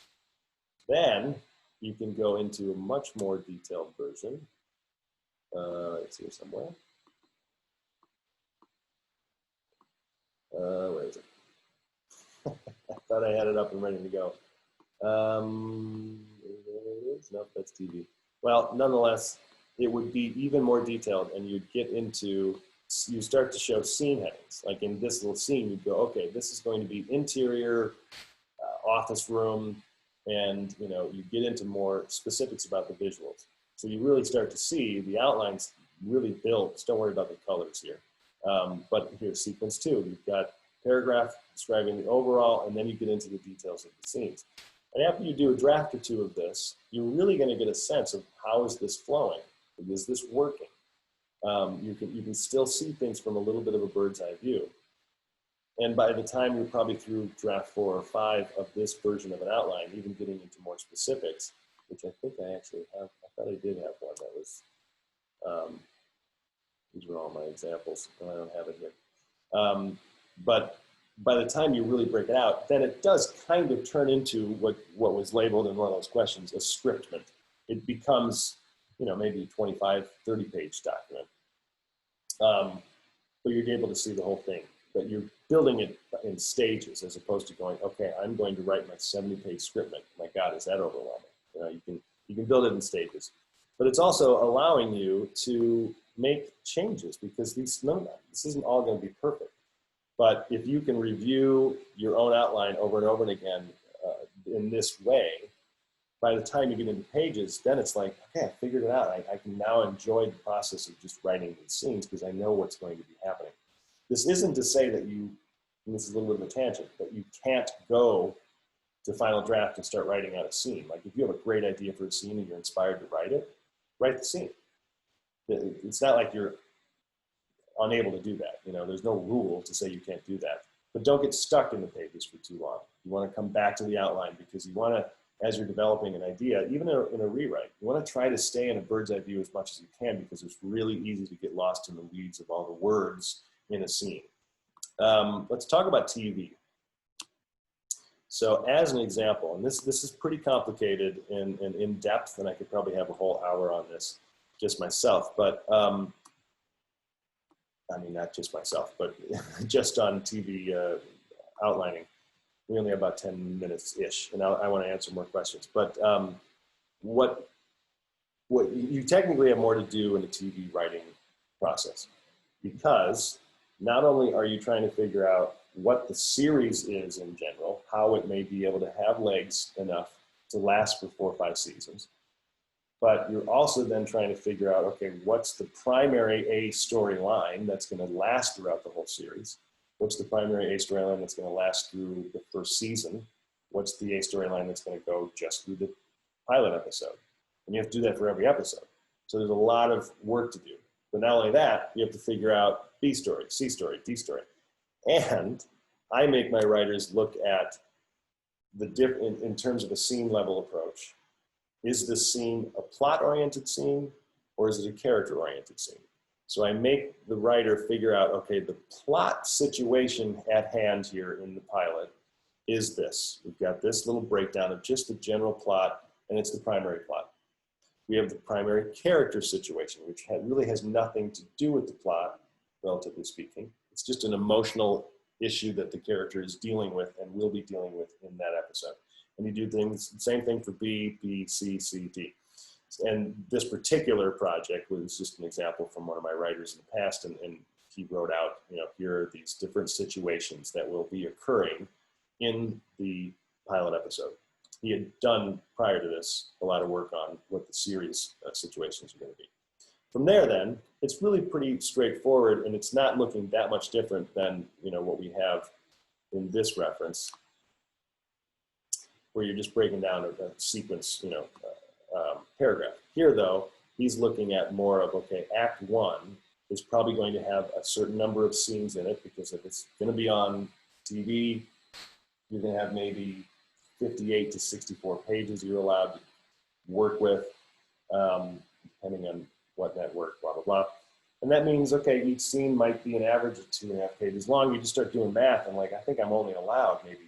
Then you can go into a much more detailed version. It's here somewhere. Where is it? I thought I had it up and ready to go. There it is. Nope, that's TV. Well, nonetheless, it would be even more detailed, and you'd you start to show scene headings. Like in this little scene, you'd go, okay, this is going to be interior, office room, and you get into more specifics about the visuals. So you really start to see the outlines really build. Just don't worry about the colors here. But here's sequence 2. You've got paragraph describing the overall, and then you get into the details of the scenes. And after you do a draft or 2 of this, you're really going to get a sense of how is this flowing? Is this working? You can still see things from a little bit of a bird's eye view. And by the time you're probably through draft 4 or 5 of this version of an outline, even getting into more specifics, which I think I actually have. I thought I did have one that was, these are all my examples, and I don't have it here. But by the time you really break it out, then it does kind of turn into what was labeled in one of those questions, a scriptment. It becomes, maybe a 25, 30-page document. But you're able to see the whole thing. But you're building it in stages as opposed to going, okay, I'm going to write my 70-page scriptment. My God, is that overwhelming? You can build it in stages. But it's also allowing you to make changes, because this isn't all going to be perfect. But if you can review your own outline over and over and again in this way, by the time you get into pages, then it's like, okay, I figured it out. I can now enjoy the process of just writing these scenes because I know what's going to be happening. This isn't to say that you, and this is a little bit of a tangent, but you can't go to final draft and start writing out a scene. Like if you have a great idea for a scene and you're inspired to write it, write the scene. It's not like you're unable to do that. You know, there's no rule to say you can't do that. But don't get stuck in the pages for too long. You want to come back to the outline, because you want to, as you're developing an idea, even in a rewrite, you want to try to stay in a bird's eye view as much as you can, because it's really easy to get lost in the weeds of all the words in a scene. Let's talk about TV. So as an example, and this is pretty complicated and in depth, and I could probably have a whole hour on this just myself, but I mean, not just myself, but just on TV outlining. We only have about 10 minutes-ish, and I want to answer more questions. But what you technically have more to do in the TV writing process, because not only are you trying to figure out what the series is in general, how it may be able to have legs enough to last for 4 or 5 seasons, but you're also then trying to figure out, okay, what's the primary A storyline that's going to last throughout the whole series? What's the primary A storyline that's going to last through the first season? What's the A storyline that's going to go just through the pilot episode? And you have to do that for every episode. So there's a lot of work to do. But not only that, you have to figure out B story, C story, D story. And I make my writers look at the in terms of a scene level approach. Is this scene a plot-oriented scene, or is it a character-oriented scene? So I make the writer figure out, okay, the plot situation at hand here in the pilot is this. We've got this little breakdown of just the general plot, and it's the primary plot. We have the primary character situation, which really has nothing to do with the plot, relatively speaking. It's just an emotional issue that the character is dealing with and will be dealing with in that episode. And you do things, same thing for B, B, C, C, D. And this particular project was just an example from one of my writers in the past, and he wrote out, you know, here are these different situations that will be occurring in the pilot episode. He had done, prior to this, a lot of work on what the series situations are going to be. From there then, it's really pretty straightforward, and it's not looking that much different than, you know, what we have in this reference, where you're just breaking down a sequence, you know, paragraph. Here, though, he's looking at more of, okay, Act 1 is probably going to have a certain number of scenes in it, because if it's going to be on TV, you're going to have maybe 58 to 64 pages you're allowed to work with, depending on what network, blah, blah, blah. And that means, okay, each scene might be an average of 2.5 pages long. You just start doing math, and like, I think I'm only allowed maybe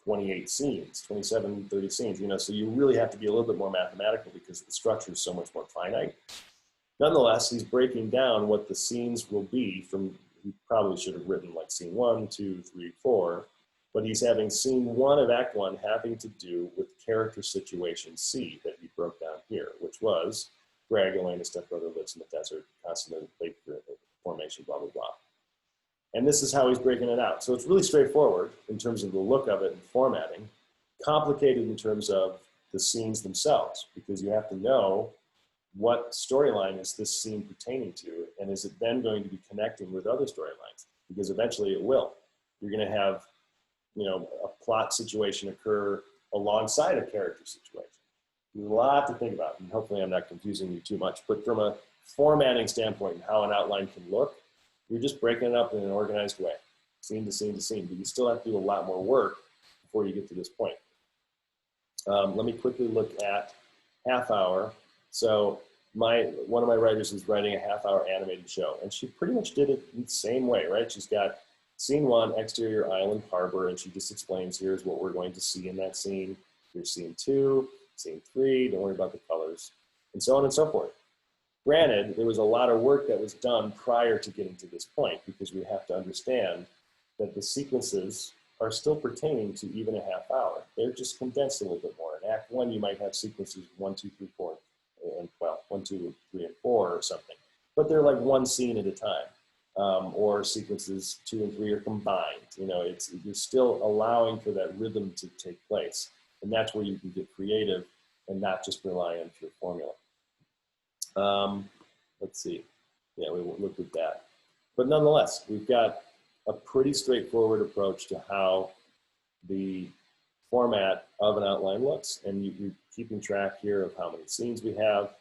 28 scenes, 27, 30 scenes, you know, so you really have to be a little bit more mathematical because the structure is so much more finite. Nonetheless, he's breaking down what the scenes will be from, he probably should have written like scene 1, 2, 3, 4, but he's having scene 1 of Act 1 having to do with character situation C that he broke down here, which was Greg, Elena's stepbrother, lives in the desert, constantly late formation, blah, blah, blah. And this is how he's breaking it out. So it's really straightforward in terms of the look of it and formatting, complicated in terms of the scenes themselves, because you have to know what storyline is this scene pertaining to, and is it then going to be connecting with other storylines? Because eventually it will. You're going to have, you know, a plot situation occur alongside a character situation. There's a lot to think about, and hopefully I'm not confusing you too much, but from a formatting standpoint and how an outline can look, you're just breaking it up in an organized way, scene to scene to scene, but you still have to do a lot more work before you get to this point. Let me quickly look at half hour. So one of my writers is writing a half-hour animated show, and she pretty much did it in the same way, right? She's got scene 1, exterior island harbor, and she just explains, here's what we're going to see in that scene. Here's scene 2, scene 3, don't worry about the colors, and so on and so forth. Granted, there was a lot of work that was done prior to getting to this point, because we have to understand that the sequences are still pertaining to even a half hour. They're just condensed a little bit more. In Act 1, you might have sequences 1, 2, 3, 4, and well, 1, 2, 3, and 4 or something. But they're like one scene at a time. Or sequences 2 and 3 are combined. You know, you're still allowing for that rhythm to take place. And that's where you can get creative and not just rely on pure formula. Let's see. Yeah, we looked at that. But nonetheless, we've got a pretty straightforward approach to how the format of an outline looks. And you're keeping track here of how many scenes we have.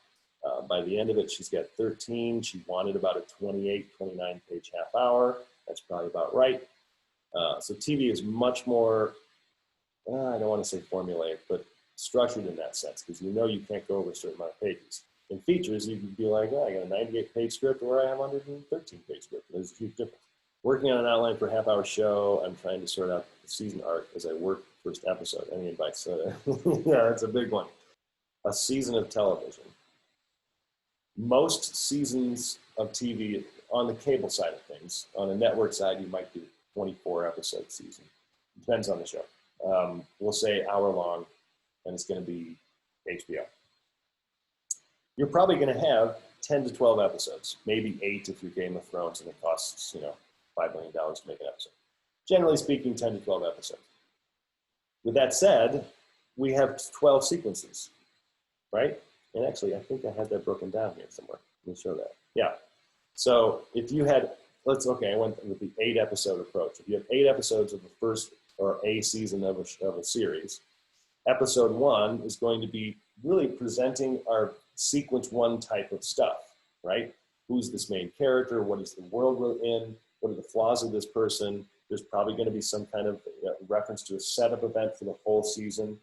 By the end of it, she's got 13. She wanted about a 28, 29 page half hour. That's probably about right. So TV is much more, I don't want to say formulaic, but structured in that sense, because you know you can't go over a certain amount of pages. In features, you can be like, oh, I got a 98 page script or I have a 113 page script. There's a huge difference. Working on an outline for a half hour show, I'm trying to sort out the season arc as I work first episode. Any advice? Yeah, that's a big one. A season of television. Most seasons of TV on the cable side of things, on the network side, you might do 24 episode season. Depends on the show. We'll say hour long, and it's going to be HBO. You're probably going to have 10 to 12 episodes, maybe 8 if you're Game of Thrones and it costs, $5 million to make an episode. Generally speaking, 10 to 12 episodes. With that said, we have 12 sequences, right? And actually, I think I had that broken down here somewhere. Let me show that. Yeah. So if you had, I went with the 8 episode approach. If you have 8 episodes of the first or a season of a series, episode 1 is going to be really presenting our sequence 1 type of stuff, right? Who's this main character? What is the world we're in? What are the flaws of this person? There's probably going to be some kind of reference to a setup event for the whole season.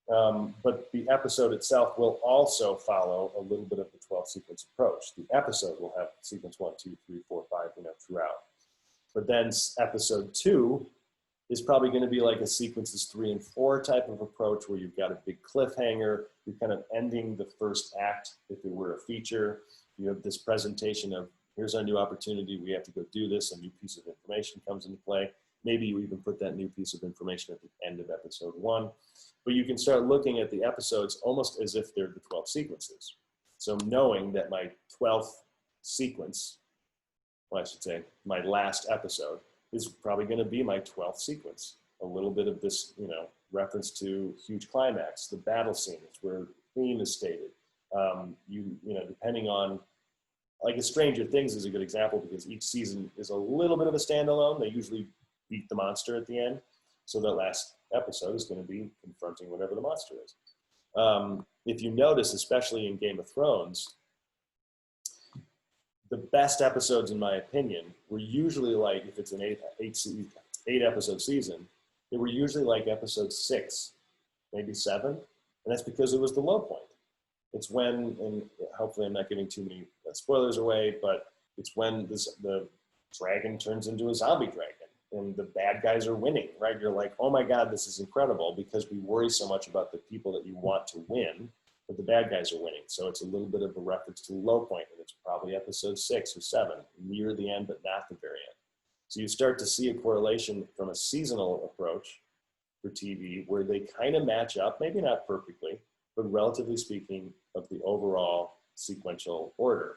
But the episode itself will also follow a little bit of the 12 sequence approach. The episode will have sequence 1, 2, 3, 4, 5, throughout. But then episode 2 is probably going to be like a sequences 3 and 4 type of approach where you've got a big cliffhanger. You're kind of ending the first act if it were a feature. You have this presentation of, here's our new opportunity. We have to go do this. A new piece of information comes into play. Maybe you even put that new piece of information at the end of episode 1. But you can start looking at the episodes almost as if they're the 12 sequences. So knowing that my 12th sequence, well, I should say my last episode, is probably going to be my 12th sequence. A little bit of this, reference to huge climax, the battle scenes where theme is stated. Depending on, like a Stranger Things is a good example because each season is a little bit of a standalone. They usually beat the monster at the end. So the last episode is going to be confronting whatever the monster is. If you notice, especially in Game of Thrones, the best episodes, in my opinion, were usually like, if it's an eight episode season, they were usually like episode 6, maybe 7. And that's because it was the low point. It's when, and hopefully I'm not giving too many spoilers away, but it's when the dragon turns into a zombie dragon. And the bad guys are winning, right? You're like, oh my God, this is incredible because we worry so much about the people that you want to win, but the bad guys are winning. So it's a little bit of a reference to low point, and it's probably episode 6 or 7, near the end, but not the very end. So you start to see a correlation from a seasonal approach for TV where they kind of match up, maybe not perfectly, but relatively speaking of the overall sequential order.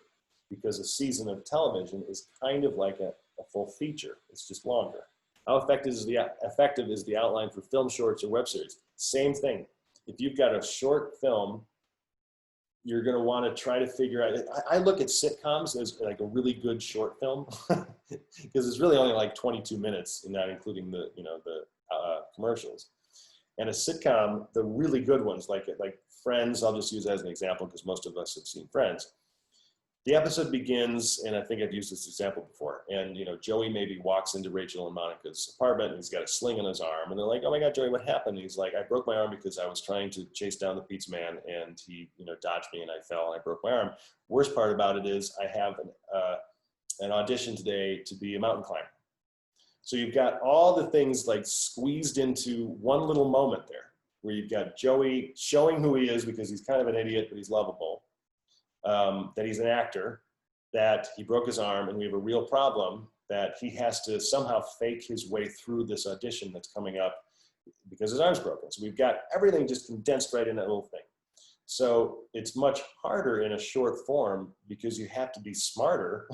Because a season of television is kind of like a full feature. It's just longer. How effective is the outline for film shorts or web series? Same thing. If you've got a short film, you're going to want to try to figure out. I look at sitcoms as like a really good short film because it's really only like 22 minutes, and not including the commercials. And a sitcom, the really good ones, like Friends, I'll just use that as an example because most of us have seen Friends. The episode begins, and I think I've used this example before, and Joey maybe walks into Rachel and Monica's apartment, and he's got a sling on his arm, and they're like, oh my God, Joey, what happened? And he's like, I broke my arm because I was trying to chase down the pizza man, and he dodged me, and I fell, and I broke my arm. Worst part about it is I have an audition today to be a mountain climber. So you've got all the things like squeezed into one little moment there, where you've got Joey showing who he is because he's kind of an idiot, but he's lovable. That he's an actor, that he broke his arm, and we have a real problem that he has to somehow fake his way through this audition that's coming up because his arm's broken. So we've got everything just condensed right in that little thing. So it's much harder in a short form because you have to be smarter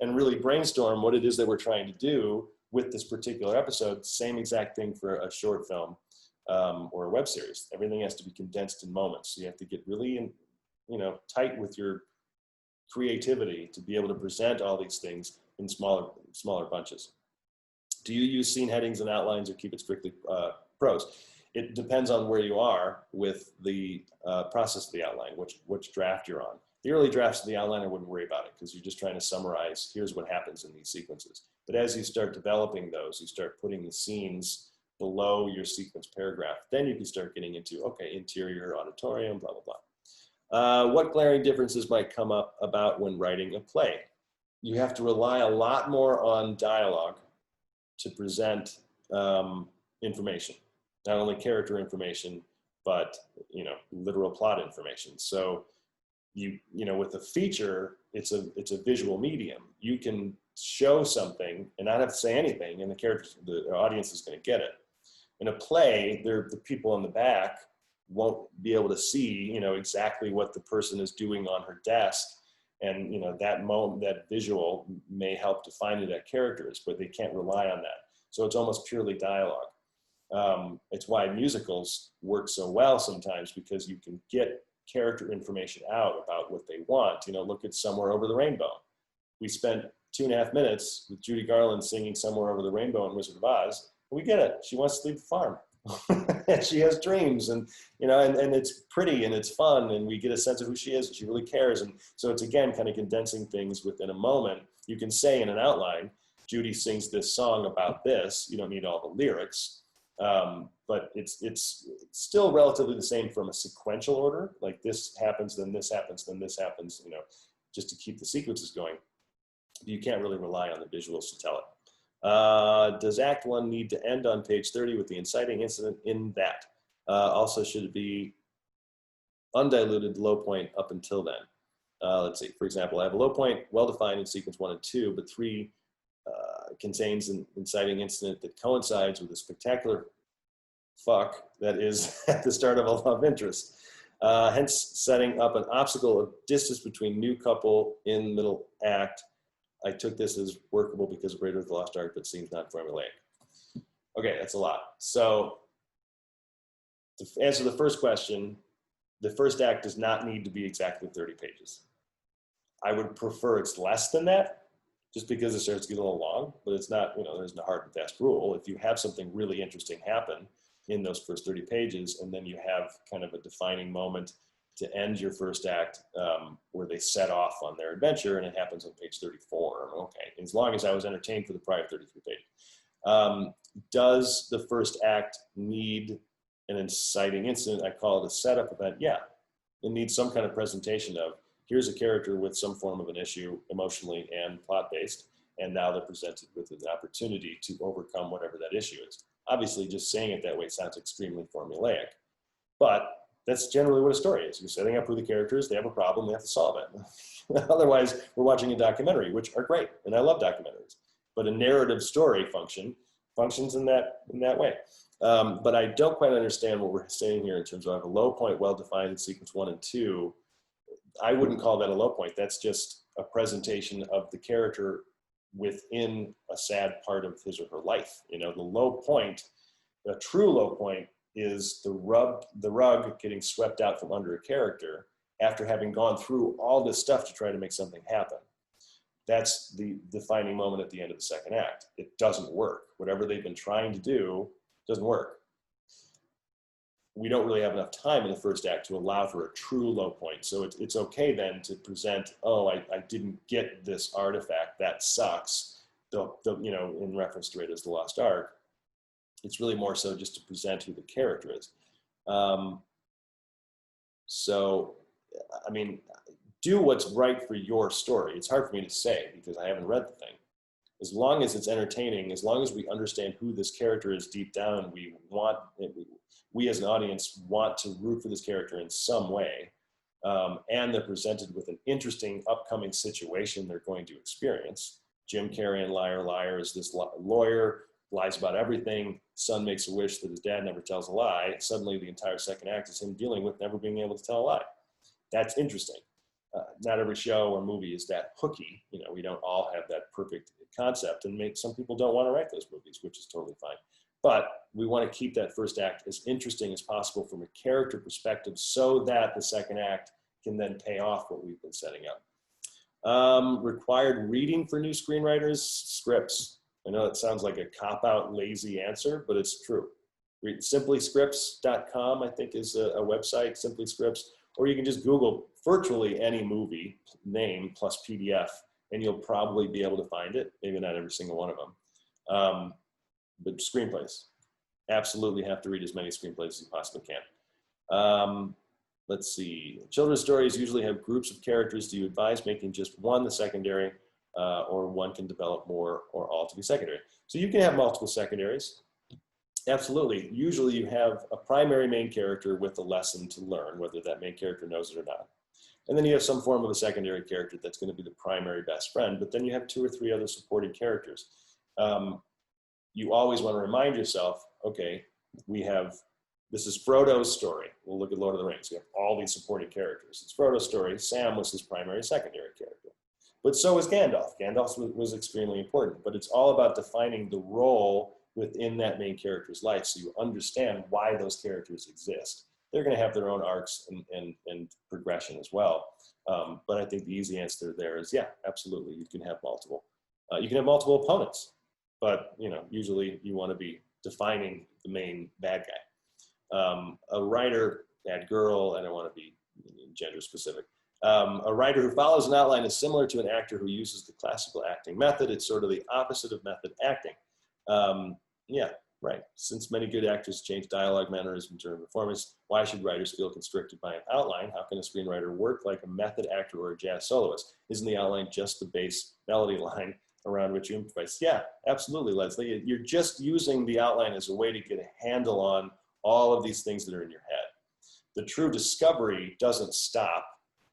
and really brainstorm what it is that we're trying to do with this particular episode. Same exact thing for a short film or a web series. Everything has to be condensed in moments. So you have to get really, tight with your creativity to be able to present all these things in smaller bunches. Do you use scene headings and outlines or keep it strictly prose? It depends on where you are with the process of the outline, which draft you're on. The early drafts of the outline, I wouldn't worry about it because you're just trying to summarize, here's what happens in these sequences. But as you start developing those, you start putting the scenes below your sequence paragraph, then you can start getting into, okay, interior, auditorium, blah, blah, blah. What glaring differences might come up about when writing a play? You have to rely a lot more on dialogue to present information, not only character information, but literal plot information. So with a feature, it's a visual medium. You can show something and not have to say anything, and the audience is going to get it. In a play, the people in the back won't be able to see, exactly what the person is doing on her desk. And, that visual may help define who that character is, but they can't rely on that. So it's almost purely dialogue. It's why musicals work so well sometimes, because you can get character information out about what they want. Look at Somewhere Over the Rainbow. We spent 2.5 minutes with Judy Garland singing Somewhere Over the Rainbow in Wizard of Oz. We get it. She wants to leave the farm. And she has dreams, and and it's pretty and it's fun, and we get a sense of who she is, and she really cares. And so it's, again, kind of condensing things within a moment. You can say in an outline, Judy sings this song about this. You don't need all the lyrics, but it's still relatively the same from a sequential order, like this happens, then this happens, then this happens, just to keep the sequences going. You can't really rely on the visuals to tell it. Does Act 1 need to end on page 30 with the inciting incident in that? Also, should it be undiluted low point up until then? Let's see, for example, I have a low point well-defined in sequence 1 and 2, but 3 contains an inciting incident that coincides with a spectacular fuck that is at the start of a love interest. Hence, setting up an obstacle of distance between new couple in middle act. I took this as workable because of Raiders of the Lost Ark, but seems not formulaic. Okay, that's a lot. So to answer the first question, the first act does not need to be exactly 30 pages. I would prefer it's less than that, just because it starts to get a little long, but it's not, there's no hard and fast rule. If you have something really interesting happen in those first 30 pages, and then you have kind of a defining moment to end your first act where they set off on their adventure, and it happens on page 34. Okay, as long as I was entertained for the prior 33 pages. Does the first act need an inciting incident? I call it a setup event. Yeah, it needs some kind of presentation of, here's a character with some form of an issue emotionally and plot-based, and now they're presented with an opportunity to overcome whatever that issue is. Obviously, just saying it that way sounds extremely formulaic, but that's generally what a story is. You're setting up who the character is, they have a problem, they have to solve it. Otherwise, we're watching a documentary, which are great, and I love documentaries. But a narrative story functions in that way. But I don't quite understand what we're saying here in terms of a low point well-defined in sequence 1 and 2. I wouldn't call that a low point. That's just a presentation of the character within a sad part of his or her life. The low point, a true low point, is the rug getting swept out from under a character after having gone through all this stuff to try to make something happen. That's the defining moment at the end of the second act. It doesn't work. Whatever they've been trying to do doesn't work. We don't really have enough time in the first act to allow for a true low point. So it's okay then to present, oh, I didn't get this artifact, that sucks, in reference to Raiders of the Lost Ark. It's really more so just to present who the character is. So, I mean, do what's right for your story. It's hard for me to say because I haven't read the thing. As long as it's entertaining, as long as we understand who this character is deep down, we as an audience want to root for this character in some way, and they're presented with an interesting upcoming situation they're going to experience. Jim Carrey in Liar Liar is this lawyer lies about everything. Son makes a wish that his dad never tells a lie. Suddenly the entire second act is him dealing with never being able to tell a lie. That's interesting. Not every show or movie is that hooky. You know, we don't all have that perfect concept, and some people don't want to write those movies, which is totally fine. But we want to keep that first act as interesting as possible from a character perspective so that the second act can then pay off what we've been setting up. Required reading for new screenwriters, scripts. I know it sounds like a cop-out, lazy answer, but it's true. Simplyscripts.com, I think, is a website, Simply Scripts, or you can just Google virtually any movie name plus PDF, and you'll probably be able to find it. Maybe not every single one of them. But screenplays. Absolutely have to read as many screenplays as you possibly can. Let's see. Children's stories usually have groups of characters. Do you advise making just one the secondary, or one can develop more, or all to be secondary? So you can have multiple secondaries. Absolutely. Usually you have a primary main character with a lesson to learn, whether that main character knows it or not. And then you have some form of a secondary character that's going to be the primary best friend, but then you have 2 or 3 other supporting characters. You always want to remind yourself, okay, this is Frodo's story. We'll look at Lord of the Rings. We have all these supporting characters. It's Frodo's story. Sam was his primary secondary character. But so was Gandalf. Gandalf was extremely important, but it's all about defining the role within that main character's life so you understand why those characters exist. They're going to have their own arcs and progression as well. But I think the easy answer there is, yeah, absolutely. You can have multiple. You can have multiple opponents, but usually you want to be defining the main bad guy. A writer, bad girl, I don't want to be gender specific. A writer who follows an outline is similar to an actor who uses the classical acting method. It's sort of the opposite of method acting. Yeah, right. Since many good actors change dialogue, mannerism during performance, why should writers feel constricted by an outline? How can a screenwriter work like a method actor or a jazz soloist? Isn't the outline just the base melody line around which you improvise? Yeah, absolutely, Leslie. You're just using the outline as a way to get a handle on all of these things that are in your head. The true discovery doesn't stop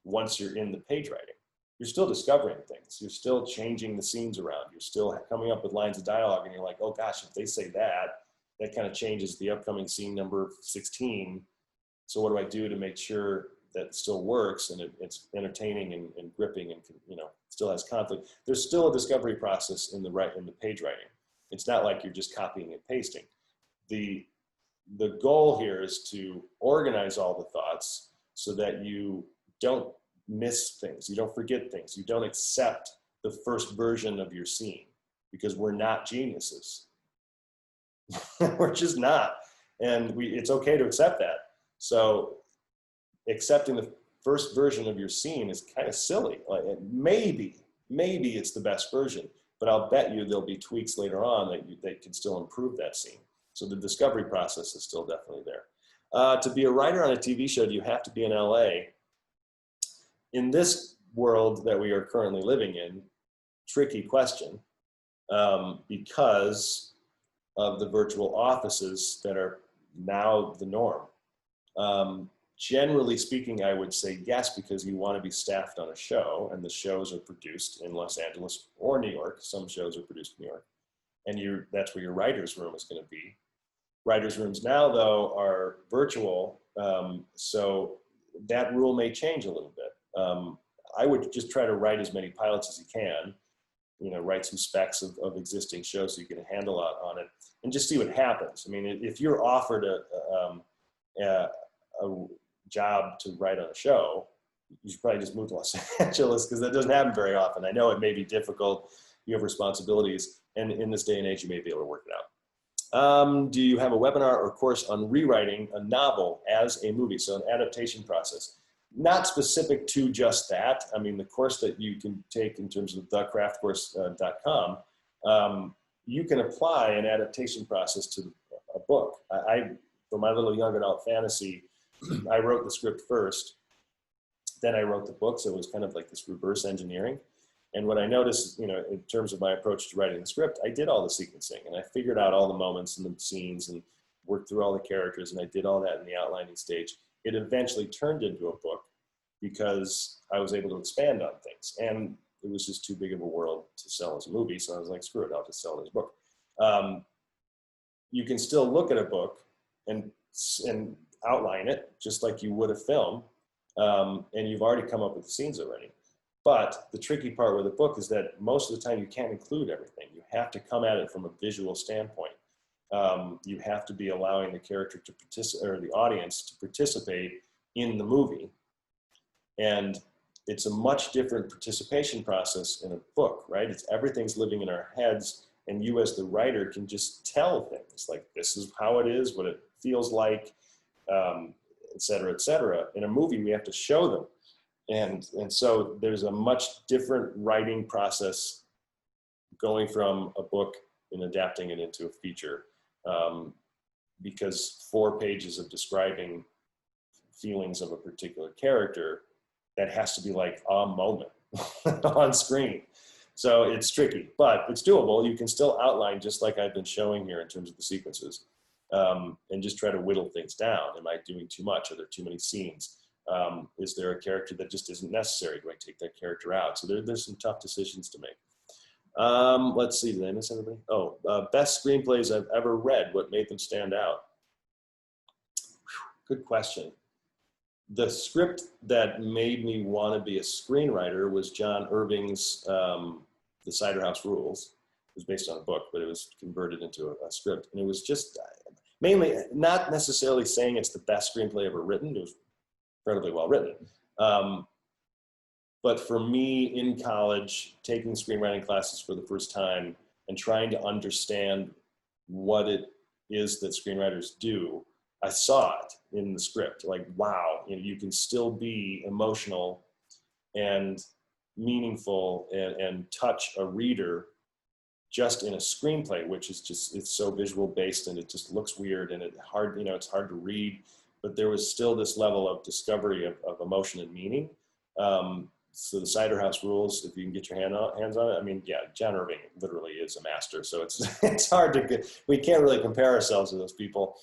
once you're in the page writing. You're still discovering things. You're still changing the scenes around. You're still coming up with lines of dialogue, and you're like, oh gosh, if they say that, that kind of changes the upcoming scene number 16. So what do I do to make sure that it still works and it's entertaining and gripping and still has conflict? There's still a discovery process in the page writing. It's not like you're just copying and pasting. The goal here is to organize all the thoughts so that you don't miss things, you don't forget things, you don't accept the first version of your scene, because we're not geniuses. We're just not, and it's okay to accept that. So accepting the first version of your scene is kind of silly. Like, maybe it's the best version, but I'll bet you there'll be tweaks later on that can still improve that scene. So the discovery process is still definitely there. To be a writer on a TV show, do you have to be in LA? In this world that we are currently living in, tricky question, because of the virtual offices that are now the norm. Generally speaking, I would say yes, because you want to be staffed on a show, and the shows are produced in Los Angeles or New York. Some shows are produced in New York, and that's where your writer's room is going to be. Writer's rooms now, though, are virtual, so that rule may change a little bit. I would just try to write as many pilots as you can, write some specs of existing shows so you get a handle on it, and just see what happens. I mean, if you're offered a job to write on a show, you should probably just move to Los Angeles, because that doesn't happen very often. I know it may be difficult, you have responsibilities, and in this day and age, you may be able to work it out. Do you have a webinar or course on rewriting a novel as a movie? So an adaptation process. Not specific to just that. I mean, the course that you can take in terms of thecraftcourse.com, you can apply an adaptation process to a book. For my little young adult fantasy, I wrote the script first, then I wrote the book, so it was kind of like this reverse engineering. And what I noticed, in terms of my approach to writing the script, I did all the sequencing, and I figured out all the moments and the scenes and worked through all the characters, and I did all that in the outlining stage. It eventually turned into a book because I was able to expand on things, and it was just too big of a world to sell as a movie. So I was like, screw it, I'll just sell it as a book. you can still look at a book and outline it just like you would a film, and you've already come up with the scenes already. But the tricky part with a book is that most of the time you can't include everything. You have to come at it from a visual standpoint. You have to be allowing the character to participate, or the audience to participate in the movie. And it's a much different participation process in a book, right? It's everything's living in our heads, and you as the writer can just tell things like, this is how it is, what it feels like, et cetera, et cetera. In a movie, we have to show them. And so there's a much different writing process going from a book and adapting it into a feature, because 4 pages of describing feelings of a particular character, that has to be like a moment on screen. So it's tricky, but it's doable. You can still outline just like I've been showing here in terms of the sequences, and just try to whittle things down. Am I doing too much? Are there too many scenes? Is there a character that just isn't necessary? Do I take that character out? So there's some tough decisions to make. Let's see, did I miss anybody? Oh, best screenplays I've ever read. What made them stand out? Good question. The script that made me want to be a screenwriter was John Irving's The Cider House Rules. It was based on a book, but it was converted into a script. And it was just mainly, not necessarily saying it's the best screenplay ever written. It was incredibly well written. But for me in college, taking screenwriting classes for the first time and trying to understand what it is that screenwriters do, I saw it in the script. Like, wow, you can still be emotional and meaningful and touch a reader just in a screenplay, which is just, it's so visual based and it just looks weird and it's hard to read, but there was still this level of discovery of emotion and meaning. So the Cider House Rules, if you can get your hands on it, I mean, yeah, John Irving literally is a master. So it's hard to get, we can't really compare ourselves to those people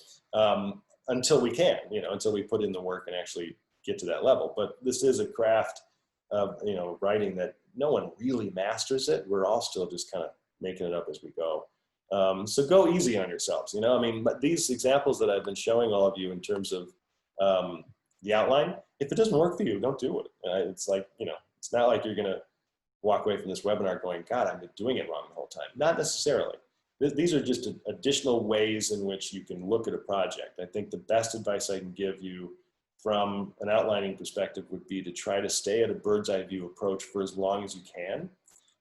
until we can, until we put in the work and actually get to that level. But this is a craft of, writing that no one really masters it. We're all still just kind of making it up as we go. So go easy on yourselves, but these examples that I've been showing all of you in terms of the outline, if it doesn't work for you, don't do it. It's like, it's not like you're going to walk away from this webinar going, God, I've been doing it wrong the whole time. Not necessarily. These are just additional ways in which you can look at a project. I think the best advice I can give you from an outlining perspective would be to try to stay at a bird's eye view approach for as long as you can,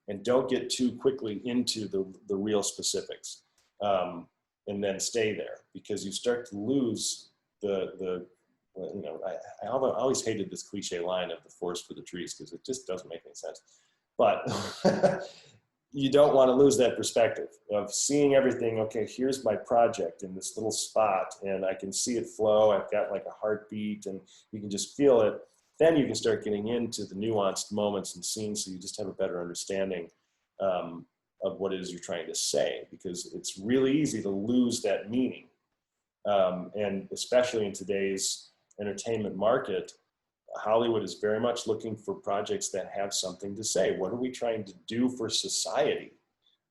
and don't get too quickly into the real specifics, and then stay there, because you start to lose I always hated this cliche line of the forest for the trees, because it just doesn't make any sense. But you don't want to lose that perspective of seeing everything. Okay, here's my project in this little spot, and I can see it flow. I've got like a heartbeat, and you can just feel it. Then you can start getting into the nuanced moments and scenes, so you just have a better understanding of what it is you're trying to say, because it's really easy to lose that meaning. And especially in today's entertainment market, Hollywood is very much looking for projects that have something to say. What are we trying to do for society?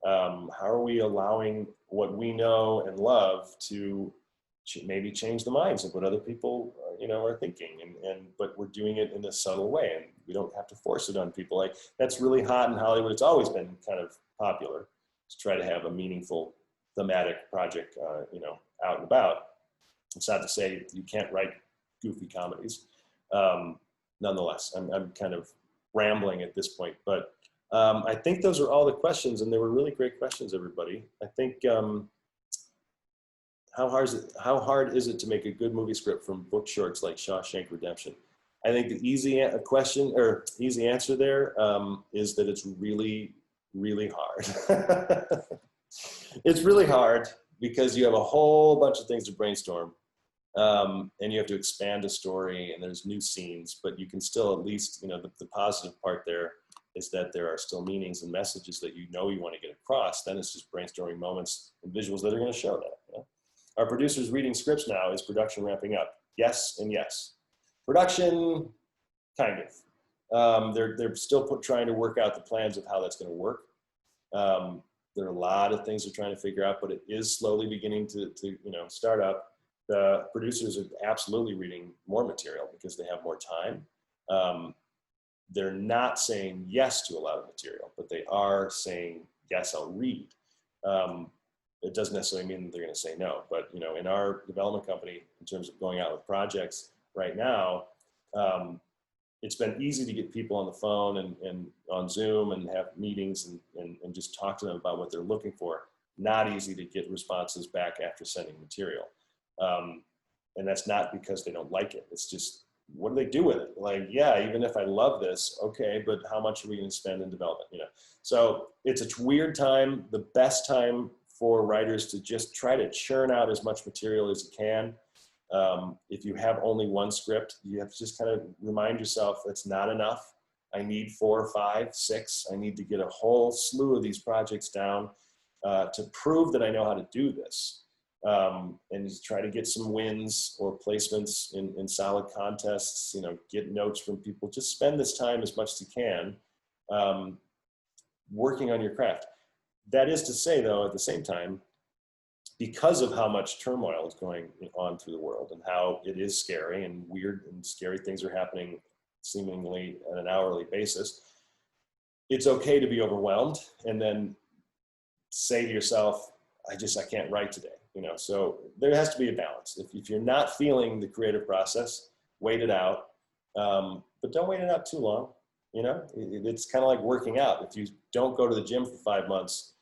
How are we allowing what we know and love to maybe change the minds of what other people are thinking, but we're doing it in a subtle way, and we don't have to force it on people. Like, that's really hot in Hollywood. It's always been kind of popular to try to have a meaningful thematic project out and about. It's not to say you can't write goofy comedies. Nonetheless, I'm kind of rambling at this point, but I think those are all the questions, and they were really great questions, everybody. I think, how hard is it to make a good movie script from book shorts like Shawshank Redemption? I think the easy answer there is that it's really, really hard. It's really hard because you have a whole bunch of things to brainstorm. And you have to expand a story, and there's new scenes, but you can still at least, the positive part there is that there are still meanings and messages that you want to get across. Then it's just brainstorming moments and visuals that are going to show that. Are producers reading scripts now? Is production ramping up? Yes and yes. Production, kind of. They're still trying to work out the plans of how that's going to work. There are a lot of things they're trying to figure out, but it is slowly beginning to start up. The producers are absolutely reading more material because they have more time. They're not saying yes to a lot of material, but they are saying, yes, I'll read. It doesn't necessarily mean that they're going to say no, but in our development company, in terms of going out with projects right now, it's been easy to get people on the phone and on Zoom and have meetings and just talk to them about what they're looking for. Not easy to get responses back after sending material. And that's not because they don't like it. It's just, what do they do with it? Like, yeah, even if I love this, okay, but how much are we going to spend in development? So it's a weird time, the best time for writers to just try to churn out as much material as you can. If you have only one script, you have to just kind of remind yourself that's not enough. I need 4, 5, 6. I need to get a whole slew of these projects down to prove that I know how to do this. And just try to get some wins or placements in solid contests, get notes from people. Just spend this time as much as you can working on your craft. That is to say, though, at the same time, because of how much turmoil is going on through the world and how it is scary and weird and scary things are happening seemingly on an hourly basis, it's okay to be overwhelmed and then say to yourself, I can't write today. So there has to be a balance. If you're not feeling the creative process, wait it out, but don't wait it out too long. It's kind of like working out. If you don't go to the gym for 5 months,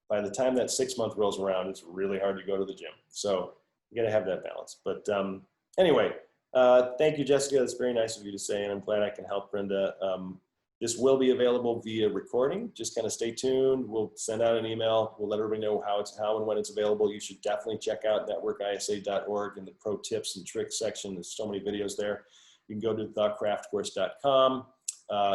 by the time that 6th month rolls around, it's really hard to go to the gym. So you got to have that balance. But anyway, thank you, Jessica. That's very nice of you to say, and I'm glad I can help Brenda. This will be available via recording. Just kind of stay tuned. We'll send out an email. We'll let everybody know how and when it's available. You should definitely check out networkisa.org in the pro tips and tricks section. There's so many videos there. You can go to thecraftcourse.com.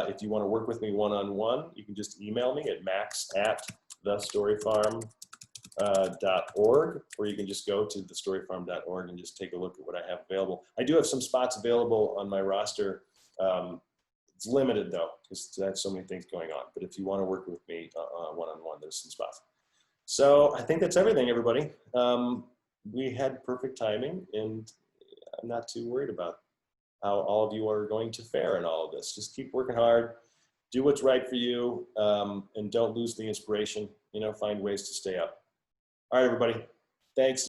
If you want to work with me one-on-one, you can just email me at max@thestoryfarm.org, or you can just go to thestoryfarm.org and just take a look at what I have available. I do have some spots available on my roster. It's limited though, because I have so many things going on. But if you want to work with me one-on-one, there's some spots. So I think that's everything, everybody. We had perfect timing, and I'm not too worried about how all of you are going to fare in all of this. Just keep working hard, do what's right for you, and don't lose the inspiration. Find ways to stay up. All right, everybody. Thanks.